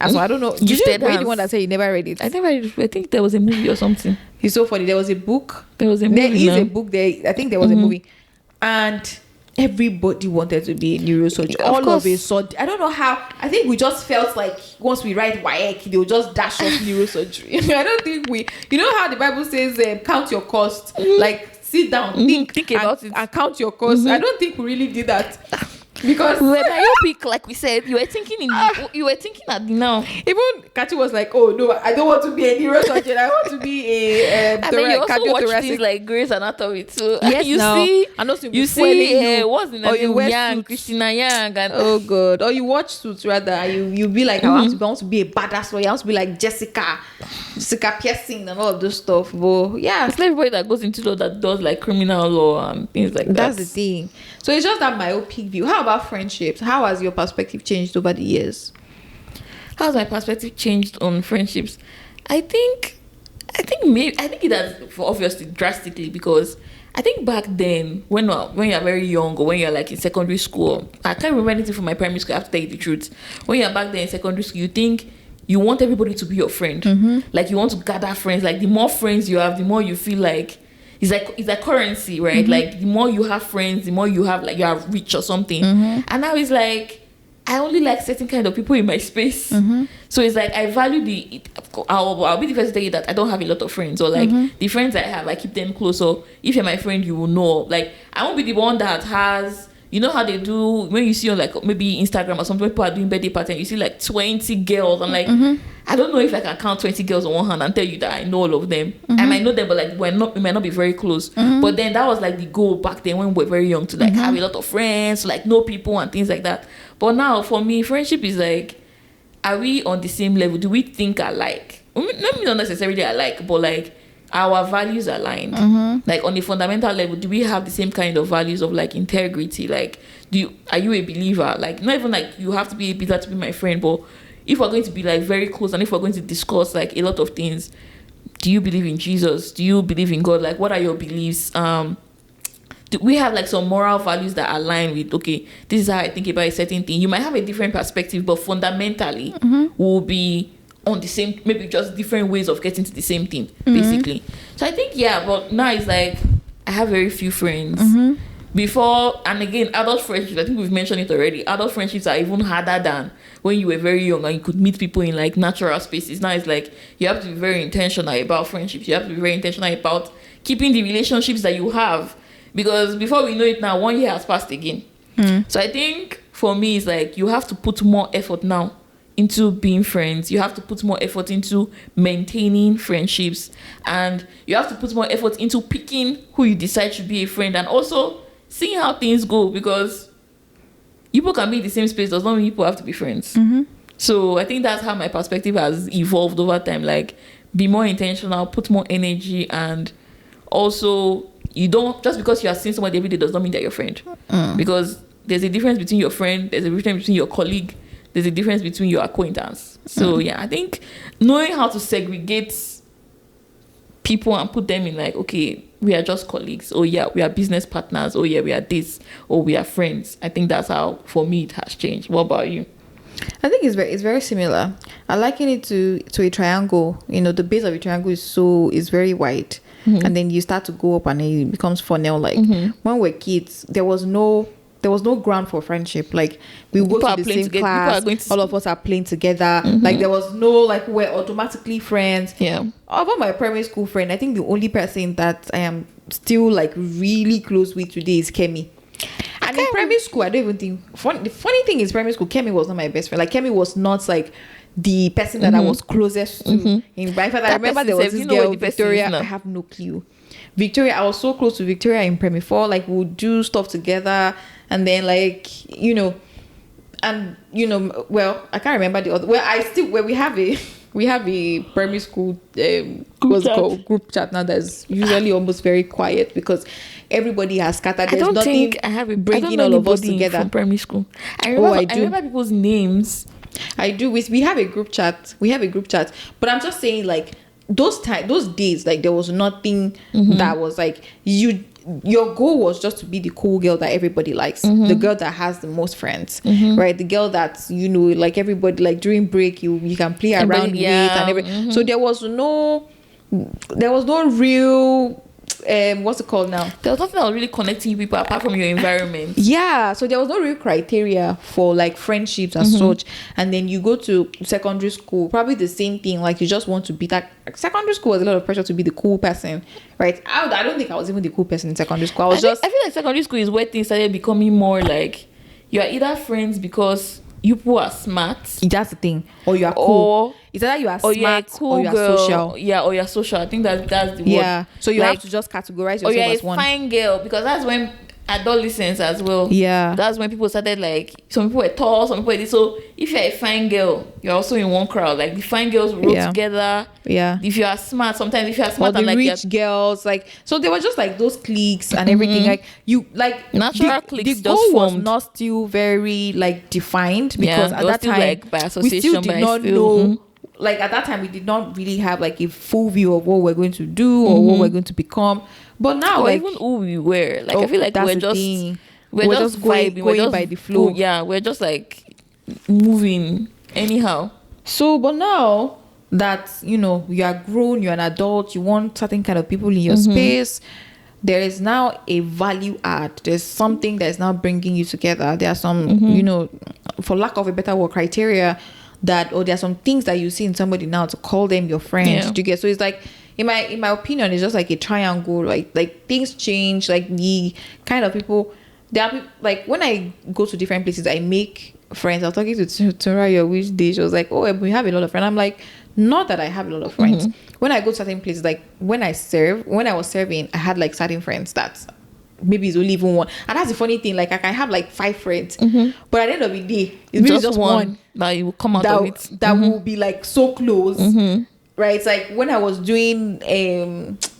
So I don't know. Were you the one that said you never read it? I never read it. I think there was a movie or something. It's so funny. There was a book. There is a book there. I think there was a movie. And everybody wanted to be a neurosurgeon. All of a sudden. I don't know how. I think we just felt like once we write WAEC, they'll just dash off neurosurgery. I don't think you know how the Bible says, count your cost. Like sit down, think about it and count your cost. I don't think we really did that. Because we were myopic, like we said. You were thinking you were thinking at the now. even Kachi was like, "Oh no, I don't want to be a neurosurgeon. I want to be a And then you also watch things like Grey's Anatomy too. Yes, you now. see, I know you see, what's in the you name? wear Yang, suits. Christina Yang, and Oh god! Or you watch Suits rather, and you be like, I want to be a badass lawyer. I want to be like Jessica Piercing and all of those stuff. But yeah, it's not everybody that goes into law that does like criminal law and things like that. that's the thing. So it's just that myopic view. How about friendships? How has your perspective changed over the years? How's my perspective changed on friendships? I think it has, for obviously drastically, because I think back then when you're very young or when you're like in secondary school, I can't remember anything from my primary school. I have to tell you the truth. When you're back there in secondary school, you think you want everybody to be your friend. Like you want to gather friends. Like the more friends you have, the more you feel like it's like currency, right? Like the more you have friends, the more you have, like you are rich or something. And now it's like I only like certain kind of people in my space. So it's like I value I'll be the first to tell you that I don't have a lot of friends, or like the friends I have, I keep them close. So if you're my friend, you will know. Like I won't be the one that has, you know how they do when you see on like maybe Instagram or something, people are doing birthday party and you see like 20 girls. I'm like, I don't know if I can count 20 girls on one hand and tell you that I know all of them. I might know them, but like we might not be very close. But then that was like the goal back then when we were very young, to like have a lot of friends, to like know people and things like that. But now for me, friendship is like, are we on the same level? Do we think alike? Not necessarily alike, but like our values align. Like on the fundamental level, do we have the same kind of values of like integrity? Like are you a believer? Like not even like you have to be a believer to be my friend, but if we're going to be like very close and if we're going to discuss like a lot of things, do you believe in Jesus? Do you believe in God? Like what are your beliefs? Do we have like some moral values that align with, okay, this is how I think about a certain thing? You might have a different perspective, but fundamentally we'll be on the same, maybe just different ways of getting to the same thing, basically. So I think, yeah, but now it's like I have very few friends. Before, and again, adult friendships, I think we've mentioned it already, adult friendships are even harder than when you were very young and you could meet people in like natural spaces. Now it's like you have to be very intentional about friendships. You have to be very intentional about keeping the relationships that you have, because before we know it now, 1 year has passed again. So I think for me, it's like you have to put more effort now into being friends. You have to put more effort into maintaining friendships, and you have to put more effort into picking who you decide should be a friend, and also seeing how things go, because people can be in the same space, does not mean people have to be friends. So I think that's how my perspective has evolved over time. Like, be more intentional, put more energy, and also you don't, just because you are seeing somebody every day does not mean they're your friend. Because there's a difference between your friend, there's a difference between your colleague, there's a difference between your acquaintance. So yeah, I think knowing how to segregate people and put them in like, okay, we are just colleagues, oh yeah, we are business partners, oh yeah, we are this, or we are friends. I think that's how, for me, it has changed. What about you? I think it's very similar. I liken it to a triangle. You know, the base of a triangle is very wide, and then you start to go up and it becomes funnel like. When we're kids, there was no ground for friendship. Like we go to the same class, all of us are playing together. Like there was no like we're automatically friends. Yeah. About my primary school friend, I think the only person that I am still like really close with today is Kemi. And in primary school, I don't even think the funny thing is primary school, Kemi was not my best friend. Like Kemi was not like the person that I was closest to. In fact, I remember there was this girl, Victoria. I have no clue. Victoria, I was so close to Victoria in primary 4. Like we would do stuff together, and then like well, I can't remember the other. Well, we have a primary school group chat now that's usually almost very quiet because everybody has scattered. There's nothing bringing all of us together from primary school. I remember people's names. I do. We have a group chat. But I'm just saying, like those days, like there was nothing that was like your goal was just to be the cool girl that everybody likes, the girl that has the most friends, right? The girl that, like everybody, like during break you can play around with and everything. So there was no real what's it called now? There was nothing that was really connecting people apart from your environment. Yeah, so there was no real criteria for like friendships and such. And then you go to secondary school, probably the same thing. Like you just want to be that. Secondary school was a lot of pressure to be the cool person, right? I don't think I was even the cool person in secondary school. I feel like secondary school is where things started becoming more like you're either friends because you people are smart. That's the thing. Or you are cool. Or it's either you are or you're a smart cool or you are girl. social. Yeah, or you're social. I think that's the word. Yeah. So you Like, have to just categorize or yourself you're as a one. fine girl, because that's when adolescence as well. Yeah. That's when people started, like, some people were tall, some people were this. So if you're a fine girl, you're also in one crowd. Like the fine girls roll together. Yeah. If you are smart, sometimes if you are Or smart the and like rich girls, like, so they were just like those cliques and everything. Like you, like natural cliques the just goal was formed. not still very like defined, because at it was that still, time, like, by we association, still did but not know. Like at that time, we did not really have like a full view of what we're going to do or what we're going to become. But now, or like, even who we were, like, I feel like that's we're the just thing. we're just going vibing, we're just by the flow. Yeah, we're just like moving anyhow. So, but now that you are grown, you're an adult, you want certain kind of people in your space, there is now a value add. There's something that is now bringing you together. There are some, for lack of a better word, criteria or there are some things that you see in somebody now to call them your friend. Yeah. Do you get? So it's like, in my opinion, it's just like a triangle. Like things change. Like the kind of people. There are people, like when I go to different places, I make friends. I was talking to Toraya which day she was like, "Oh, we have a lot of friends." I'm like, not that I have a lot of friends. When I go to certain places, like when I was serving, I had like certain friends that maybe it's only even one. And that's the funny thing. Like I can have like 5 friends, but at the end of the day, it's really just one that you will come out of it. That will be like so close. Right? It's like when I was doing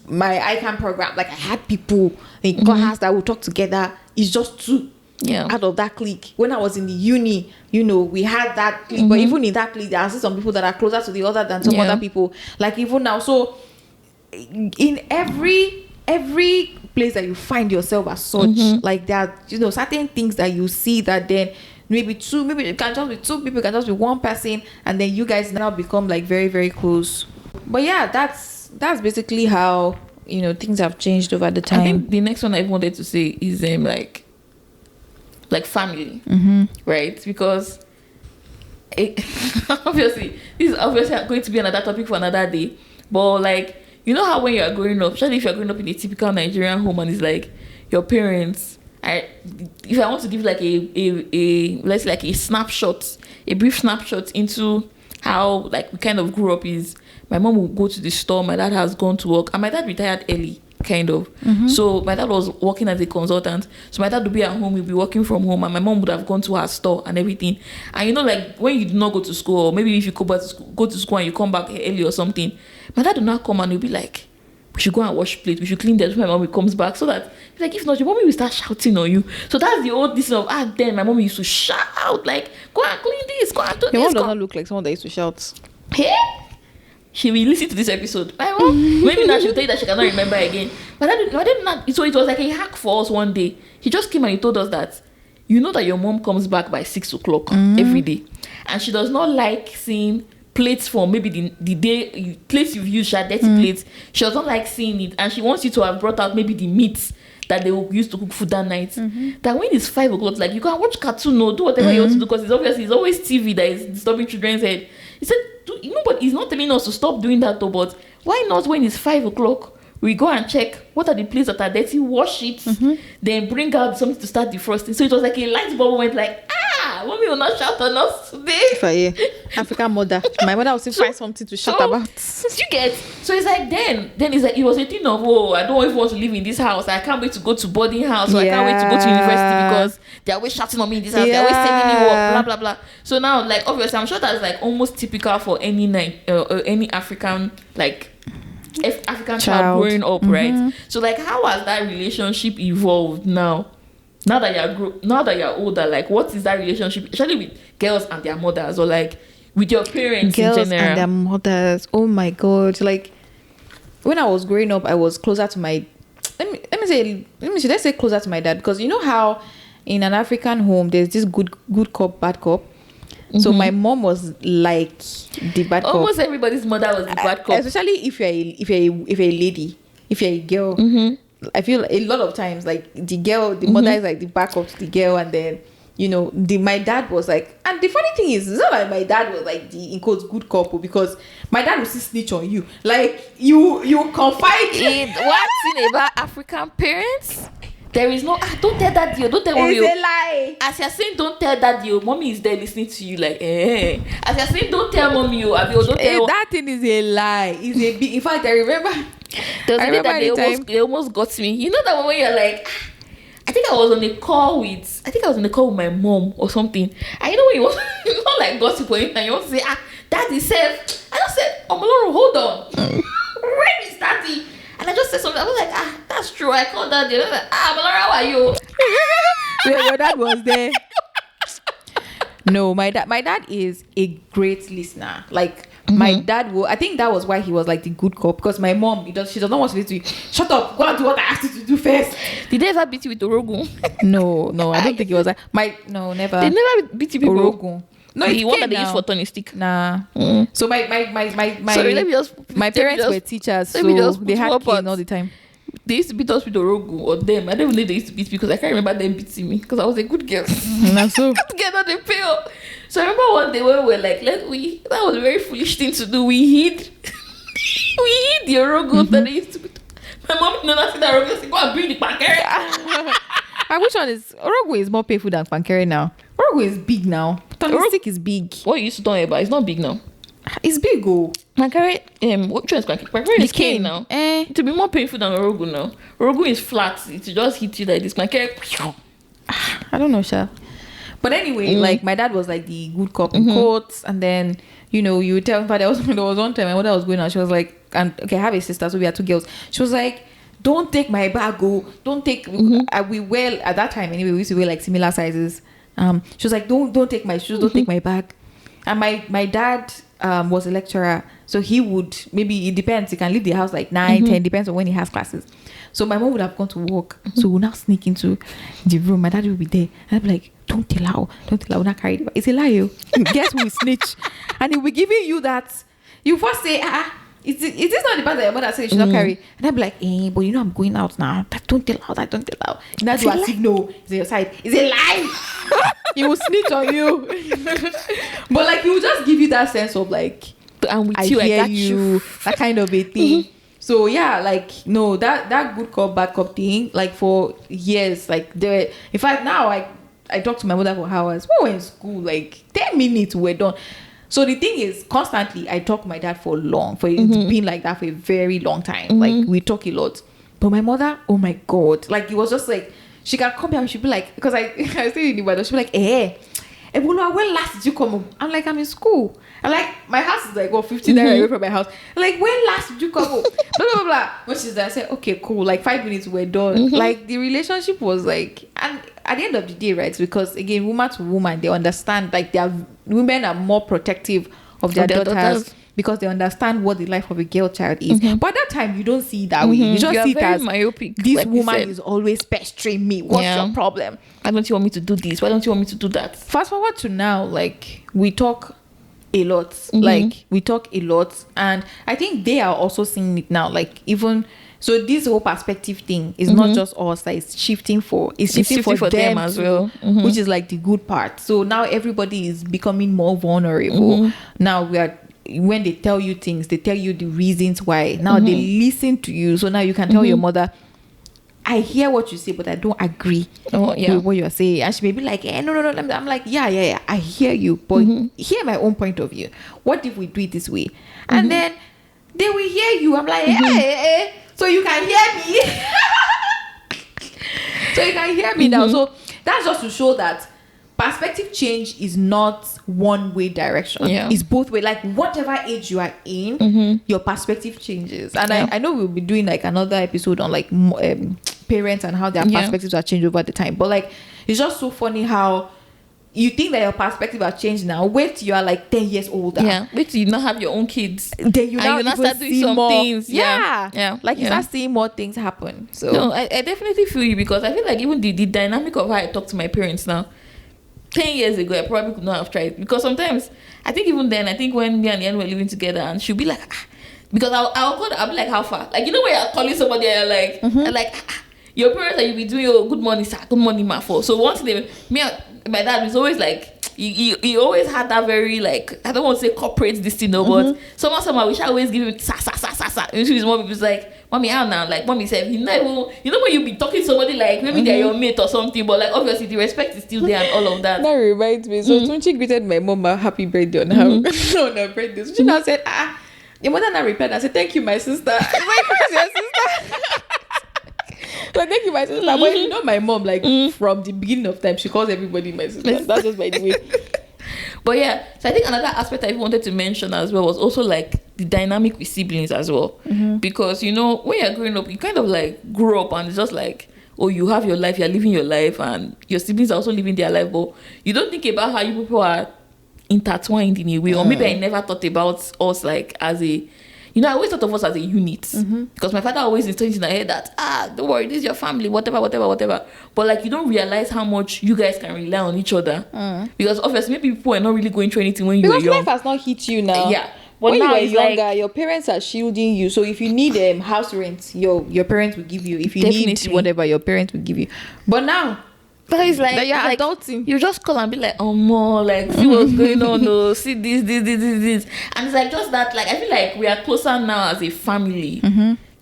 my ICANN program, like I had people in class that would talk together. It's just 2 out of that clique. When I was in the uni, we had that clique. But even in that clique, there are still some people that are closer to the other than some other people. Like even now, so in every place that you find yourself as such, like there are certain things that you see that then maybe it can just be 2 people, it can just be 1 person, and then you guys now become like very, very close. But yeah, that's basically how things have changed over the time. I think the next one I wanted to say is like family, right? Because obviously this is obviously going to be another topic for another day. But like, how when you are growing up, especially if you're growing up in a typical Nigerian home, and it's like your parents. If I want to give like a let's say like a brief snapshot into how like we kind of grew up, is my mom will go to the store, my dad has gone to work, and my dad retired early, kind of. So my dad was working as a consultant, so my dad would be at home, he'd be working from home, and my mom would have gone to her store and everything. And like when you do not go to school, or maybe if you go to school and you come back early or something, my dad would not come and he'll be like, we should go and wash plate, we should clean that when my mommy comes back, so that like if not, your mommy will start shouting on you. So that's the old this of then my mommy used to shout like, go and clean this, go and do this. Your mom does not look like someone that used to shout. Hey, she will listen to this episode. My mom, maybe now she'll tell you that she cannot remember again. But I did not. So it was like a hack for us one day. He just came and he told us that that your mom comes back by 6 o'clock every day, and she does not like seeing plates from maybe the day plates you've used, dirty plates. She does not like seeing it, and she wants you to have brought out maybe the meats that they will use to cook food that night. That when it's 5 o'clock, like you can watch cartoon or do whatever you want to do, because it's always TV that is disturbing children's head. He said, but he's not telling us to stop doing that though. But why not when it's 5 o'clock? We go and check what are the plates that are dirty, wash it, then bring out something to start defrosting. So it was like a light bulb went like, mommy will not shout on us today. African mother. My mother will still find something to shout about. You get? So it's like then it's like it was a thing of, I don't even want to live in this house. I can't wait to go to boarding house. Or I can't wait to go to university because they're always shouting on me in this house. They're always sending me work, blah blah blah. So now, like obviously, I'm sure that's like almost typical for any African African child growing up, right? So like, how has that relationship evolved now? Now that you're older, like what is that relationship, especially with girls and their mothers, or like with your parents girls in general? And their mothers. Oh my god! Like when I was growing up, I was closer to my. Let's say closer to my dad, because you know how in an African home there's this good cop, bad cop. So my mom was like the bad cop. Almost everybody's mother was the bad cop, especially if you're a lady, if you're a girl. I feel a lot of times like the mother is like the backup to the girl, and then my dad was like, and the funny thing is, it's not like my dad was like the in quotes good couple, because my dad will still snitch on you, like you confide in what thing about African parents. There is no, don't tell daddy, don't tell mommy. It's a lie. As you're saying, don't tell daddy, mommy is there listening to you like, eh. As you're saying, don't tell mommy, don't tell. That thing is a lie. It's a big. In fact, I remember. There was a day that they almost got me. You know that moment you're like, I think I was on a call with my mom or something. And you know when you want, it's not like gossip or anything. You want to say, daddy said. I just said, Omo-Olorun, hold on. Where is daddy? And I just said something. I was like, that's true. I called daddy. I was like, Omo-Olorun, how are you? Your dad was there. No, my dad is a great listener. Like my dad will. I think that was why he was like the good cop. Because my mom, she does not want to listen to you. Shut up. Go and do what I asked you to do first. Did they ever beat you with Orogun? No, I don't think it was that. Never. They never beat you with Orogun. No, the one that they use for turning stick. Nah. So my Sorry, my parents were teachers, so they had cane all the time. They used to beat us with Orogun or them. I don't even know they used to beat because I can't remember them beating me because I was a good girl. So Together they pay. So I remember one day when we were like, that was a very foolish thing to do. We hid the Orogun that they used to beat. My mom did not see that Orogun. She said, go and bring the pancake. And which one is Orogun is more painful than pancake now? Orogun is big now. Turning stick is big. What you used to talk about? It's not big now. It's big, oh. Pancake, which one is pancake? Pancake is cane now. It will be more painful than Orogun now. Orogun is flat. It will just hit you like this. Pancake. I don't know, Sha. But anyway, like my dad was like the good cop in quotes, and then you would tell him. There was one time my mother was going out. She was like, I have a sister, so we had two girls. She was like, don't take my bag, don't take. We wear at that time anyway. We used to wear like similar sizes. She was like, don't take my shoes, don't take my bag. And my dad was a lecturer, so he would, maybe it depends, he can leave the house like 9, 10, depends on when he has classes. So my mom would have gone to work, so we'll now sneak into the room. My dad will be there, and I'd be like, don't allow, we'll not carry it. It's a lie, yo. Guess who will snitch? And he'll be giving you that. You first say, is this not the part that your mother said you should not carry? And I'd be like, but you know I'm going out now. Don't allow. And that's why I said, no, it's on your side. It's a lie. He will snitch on you. But like, he will just give you that sense of like, I'm with I you, hear I got you, that kind of a thing. So yeah, like, no, that good cop, bad cop thing, like for years, like in fact now I talked to my mother for hours. We were in school, like 10 minutes we're done. So the thing is, constantly I talk to my dad it's been like that for a very long time. Like we talk a lot. But my mother, oh my God, like it was just like, she can come here and she'd be like, because I stay in Ibadan, she'd be like, Ebun, when last did you come home? I'm like, I'm in school. And like, my house is like, 15 minutes away from my house. Like, when last did you come home? Blah, blah, blah. When she's there, I said, okay, cool. Like 5 minutes, we're done. Like, the relationship was like, and at the end of the day, right? Because again, woman to woman, they understand, like, women are more protective of their daughters. Because they understand what the life of a girl child is. But at that time, you don't see it that way. You just see it as myopic. This like woman is always pestering me. What's your problem? Why don't you want me to do this? Why don't you want me to do that? Fast forward to now, like, we talk a lot. Like, we talk a lot. And I think they are also seeing it now. Like, even... So this whole perspective thing is not just us that it's shifting for them as well, which is like the good part. So now everybody is becoming more vulnerable. Now when they tell you things, they tell you the reasons why. Now they listen to you. So now you can tell your mother, I hear what you say, but I don't agree with what you're saying. And she may be like, no. I'm like, yeah, I hear you, but hear my own point of view. What if we do it this way? And then they will hear you. I'm like, so you can hear me. Now. So that's just to show that perspective change is not one way direction. It's both way. Like whatever age you are in, your perspective changes. And I know we'll be doing like another episode on like parents and how their perspectives are changed over the time. But like, it's just so funny how you think that your perspective has changed now. Wait till you are like 10 years older. Wait till you not have your own kids. Then you now start doing some things. Like you start seeing more things happen. So no, I definitely feel you, because I feel like even the dynamic of how I talk to my parents now, 10 years ago, I probably could not have tried. Because sometimes, I think even then, when me and Yan were living together, and she'll be like, because I'll be like, how far? Like, you know when you're calling somebody and you're like, your parents, and you'll be doing your good morning, sir, good morning, ma, for. So once me and my dad was always like, he always had that very, like, I don't want to say corporate this thing, but somehow we shall always give him sa, sa. Into his mom, was like, mommy, how now? Like, mommy said, you know when you be talking to somebody like maybe they're your mate or something, but like obviously the respect is still there and all of that. That reminds me. So Tunchi greeted my mom a happy birthday on her on her birthday. So she now said, your mother now replied and said, thank you, my sister. Your sister. Like, thank you, my sister. But you know my mom, like from the beginning of time, she calls everybody my sister. That's just by the way. But yeah, so I think another aspect I wanted to mention as well was also like the dynamic with siblings as well. Because, you know, when you're growing up, you kind of like grow up and it's just like, oh, you have your life, you're living your life, and your siblings are also living their life, but you don't think about how you people are intertwined in a way. Or maybe I never thought about us like as a, you know, I always thought of us as a unit. Because my father always instilled in my head that, don't worry, this is your family, whatever. But like, you don't realize how much you guys can rely on each other. Because obviously, maybe people are not really going through anything when you were young. Because life has not hit you now. Yeah. But when now you were it's younger, like, your parents are shielding you. So if you need house rent, your parents will give you. If you need whatever, your parents will give you. But now, but it's like, that you're like adulting. You just call and be like, oh, more, like, see what's going on, no, see this. And it's like just that, like, I feel like we are closer now as a family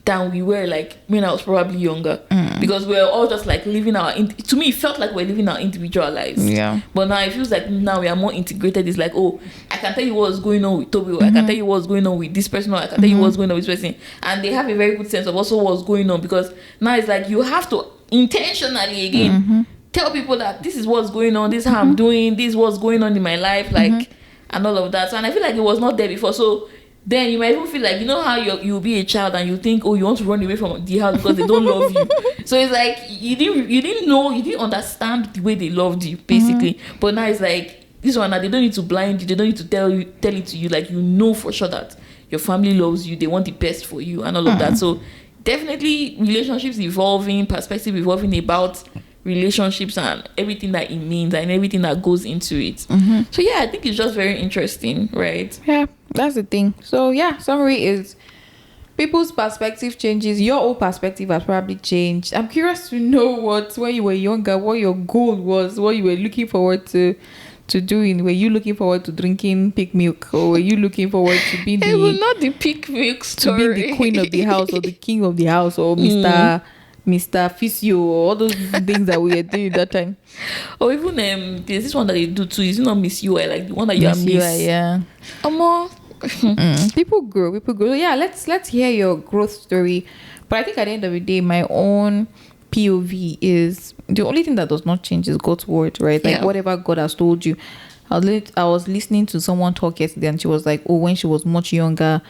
than we were, like, when I was probably younger. Because we're all just, like, living to me, it felt like we're living our individual lives. Yeah. But now it feels like now we are more integrated. It's like, oh, I can tell you what's going on with Toby, or I can tell you what's going on with this person, or I can tell you what's going on with this person. And they have a very good sense of also what's going on, because now it's like you have to intentionally, again, tell people that this is what's going on, this is how I'm doing, this is what's going on in my life, like, and all of that. So, and I feel like it was not there before. So then you might even feel like, you know how you'll be a child and you think, oh, you want to run away from the house because they don't love you. So it's like you didn't know, you didn't understand the way they loved you, basically. But now it's like this one, now they don't need to blind you, they don't need to tell it to you, like, you know for sure that your family loves you, they want the best for you and all of that. So definitely relationships evolving, perspective evolving about relationships and everything that it means and everything that goes into it. So yeah, I think it's just very interesting, right? Yeah, that's the thing. So yeah, summary is people's perspective changes. Your own perspective has probably changed. I'm curious to know when you were younger, what your goal was, what you were looking forward to doing. Were you looking forward to drinking pig milk, or were you looking forward to being it was not the pig milk story, to be the queen of the house or the king of the house, or Mr. Physio, or all those things that we were doing that time? Or even there's this one that they do too. Is it not Miss UI, like the one that you are Miss? Yeah. People grow. Yeah, let's hear your growth story. But I think at the end of the day, my own POV is the only thing that does not change is God's word, right? Like whatever God has told you. I was listening to someone talk yesterday, and she was like, oh, when she was much younger,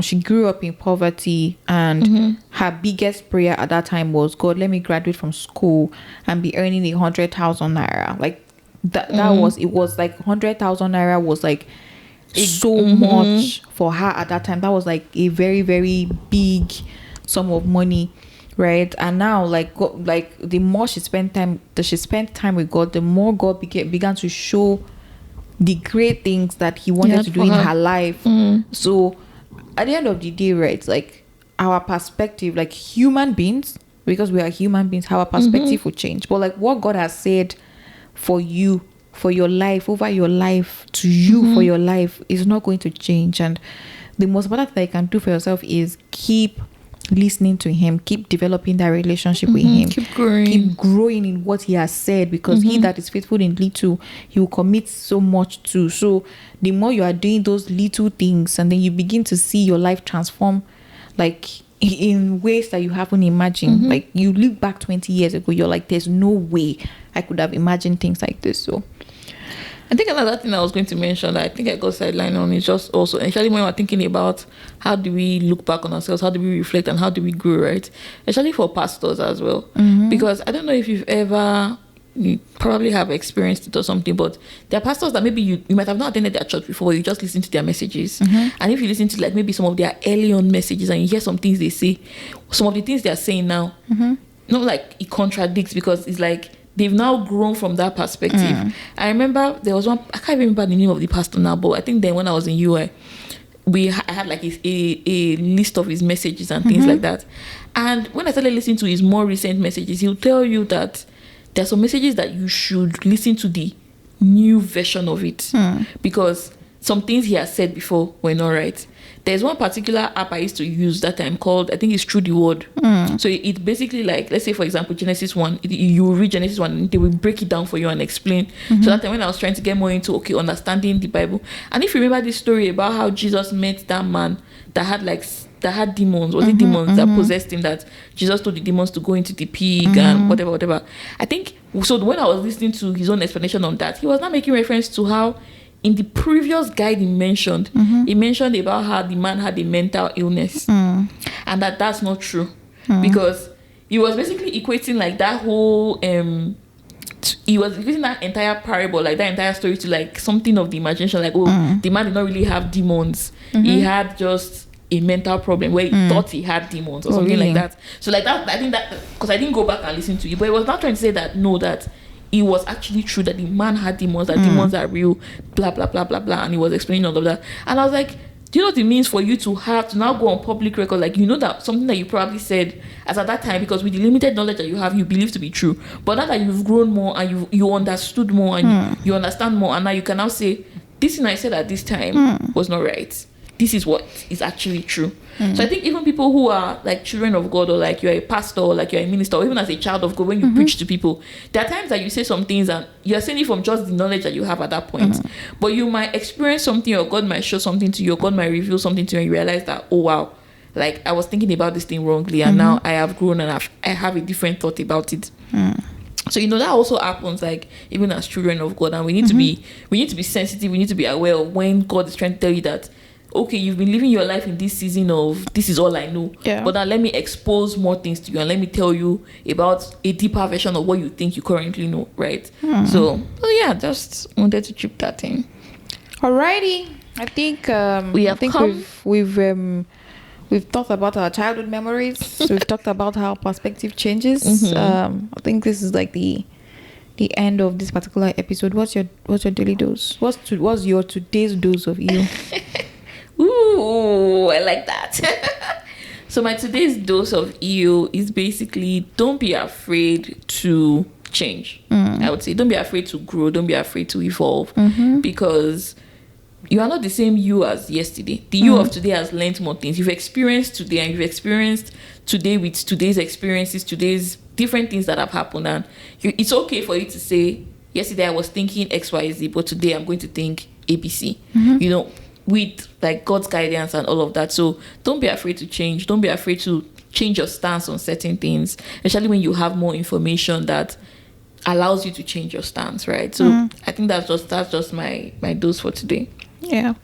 she grew up in poverty, and her biggest prayer at that time was, God, let me graduate from school and be earning 100,000 naira. Like that was like 100,000 naira was like so much for her at that time. That was like a very, very big sum of money, right? And now, like the more she spent time with God, the more God began to show the great things that He wanted to do in her life. So at the end of the day, right, like our perspective, like human beings, because we are human beings, our perspective will change. But like what God has said for you, for your life, over your life, to you for your life, is not going to change. And the most important thing that you can do for yourself is keep listening to Him, keep developing that relationship with Him, keep growing in what He has said, because He that is faithful in little, He will commit so much to. So the more you are doing those little things, and then you begin to see your life transform, like in ways that you haven't imagined. Like you look back 20 years ago, you're like, there's no way I could have imagined things like this. So I think another thing I was going to mention that I think I got sidelined on is just also, especially when we're thinking about how do we look back on ourselves, how do we reflect, and how do we grow, right? Especially for pastors as well. Because I don't know if you probably have experienced it or something, but there are pastors that maybe you might have not attended their church before, you just listen to their messages. And if you listen to like maybe some of their early on messages and you hear some things they say, some of the things they're saying now, not like it contradicts, because it's like they've now grown from that perspective. I remember there was one, I can't remember the name of the pastor now, but I think then when I was in UI, I had like a list of his messages and things like that. And when I started listening to his more recent messages, he'll tell you that there's some messages that you should listen to the new version of it, because some things he has said before were not right. There's one particular app I used to use that time called, I think it's True the Word. So it basically, like, let's say for example Genesis 1, you read Genesis 1 and they will break it down for you and explain. So that time when I was trying to get more into understanding the Bible, and if you remember this story about how Jesus met that man that had demons, was it demons that possessed him, that Jesus told the demons to go into the pig and whatever. I think so. When I was listening to his own explanation on that, he was not making reference to how in the previous guide he mentioned about how the man had a mental illness, and that's not true, because he was basically equating like that whole he was equating that entire parable, like that entire story, to like something of the imagination, like the man did not really have demons, he had just a mental problem where he thought he had demons or something like that. So like that, I think that, because I didn't go back and listen to it, but it was not trying to say that that it was actually true that the man had demons, that demons are real, blah blah blah blah blah, and he was explaining all of that. And I was like, do you know what it means for you to have to now go on public record, like, you know, that something that you probably said as at that time, because with the limited knowledge that you have, you believe to be true, but now that you've grown more and you understood more and you understand more, and now you can now say, this thing I said at this time was not right, this is what is actually true. So I think even people who are like children of God, or like you're a pastor, or like you're a minister, or even as a child of God, when you preach to people, there are times that you say some things and you're saying it from just the knowledge that you have at that point, but you might experience something, or God might show something to you, or God might reveal something to you, and you realize that, oh wow, like I was thinking about this thing wrongly, and now I have grown and I have a different thought about it. So you know, that also happens, like even as children of God, and we need to be sensitive, we need to be aware of when God is trying to tell you that, okay, you've been living your life in this season of this is all I know, but now let me expose more things to you, and let me tell you about a deeper version of what you think you currently know, right? So yeah, just wanted to chip that in. Alrighty, I think we've talked about our childhood memories. We've talked about how perspective changes. I think this is like the end of this particular episode. What's your daily dose? What's your today's dose of you? Ooh, I like that. So my today's dose of EO is basically, don't be afraid to change. I would say don't be afraid to grow, don't be afraid to evolve, because you are not the same you as yesterday. The you of today has learned more things. You've experienced today, and you've experienced today with today's experiences, today's different things that have happened, and it's okay for you to say, yesterday I was thinking XYZ, but today I'm going to think ABC. You know, with like God's guidance and all of that. So don't be afraid to change. Don't be afraid to change your stance on certain things, especially when you have more information that allows you to change your stance, right? So I think that's just my dose for today. Yeah.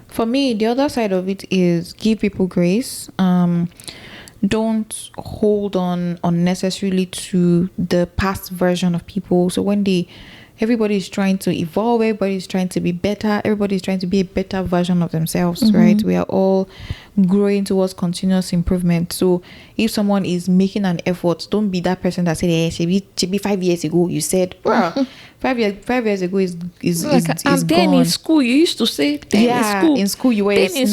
For me, the other side of it is give people grace. Don't hold on unnecessarily to the past version of people. So when everybody is trying to evolve, everybody is trying to be better, everybody is trying to be a better version of themselves, right? We are all growing towards continuous improvement. So if someone is making an effort, don't be that person that said, hey, should be 5 years ago you said, well, 5 years ago is and then gone. In school you used to say, in school you were then in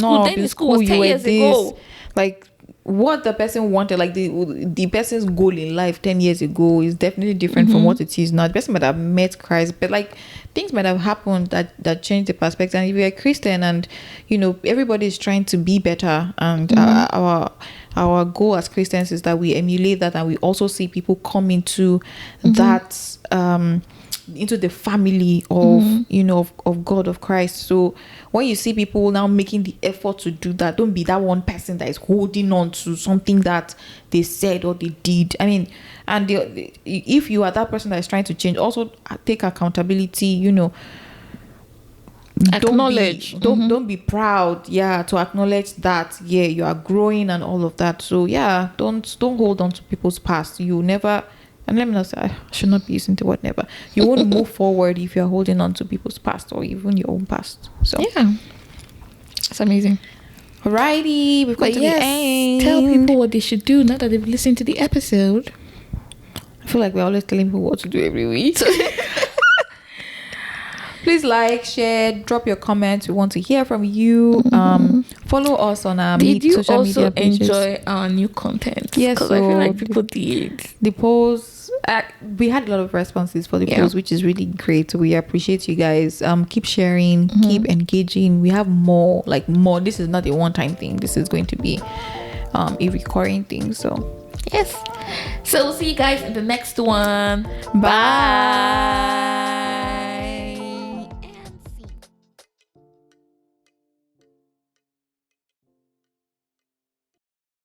school was 10 years ago. Like, what the person wanted, like the person's goal in life 10 years ago is definitely different from what it is now. The person might have met Christ, but like things might have happened that changed the perspective. And if you're a Christian and you know everybody is trying to be better, and our goal as Christians is that we emulate that, and we also see people come into that into the family of of God, of Christ. So when you see people now making the effort to do that, don't be that one person that is holding on to something that they said or they did. I mean, and if you are that person that is trying to change, also take accountability. Acknowledge. Don't be proud, to acknowledge that you are growing and all of that. So don't hold on to people's past. You never. And let me not say, I should not be using the word never. You won't move forward if you're holding on to people's past or even your own past. So it's amazing. Alrighty, we've got to the end. Tell people what they should do now that they've listened to the episode. I feel like we're always telling people what to do every week. Please like, share, drop your comments. We want to hear from you. Follow us on our social media pages. Did you also enjoy our new content? Yes, because I feel like people did. The polls we had a lot of responses for the post, which is really great. We appreciate you guys. Keep sharing, keep engaging. We have more. This is not a one-time thing. This is going to be a recurring thing. So yes. So we'll see you guys in the next one. Bye.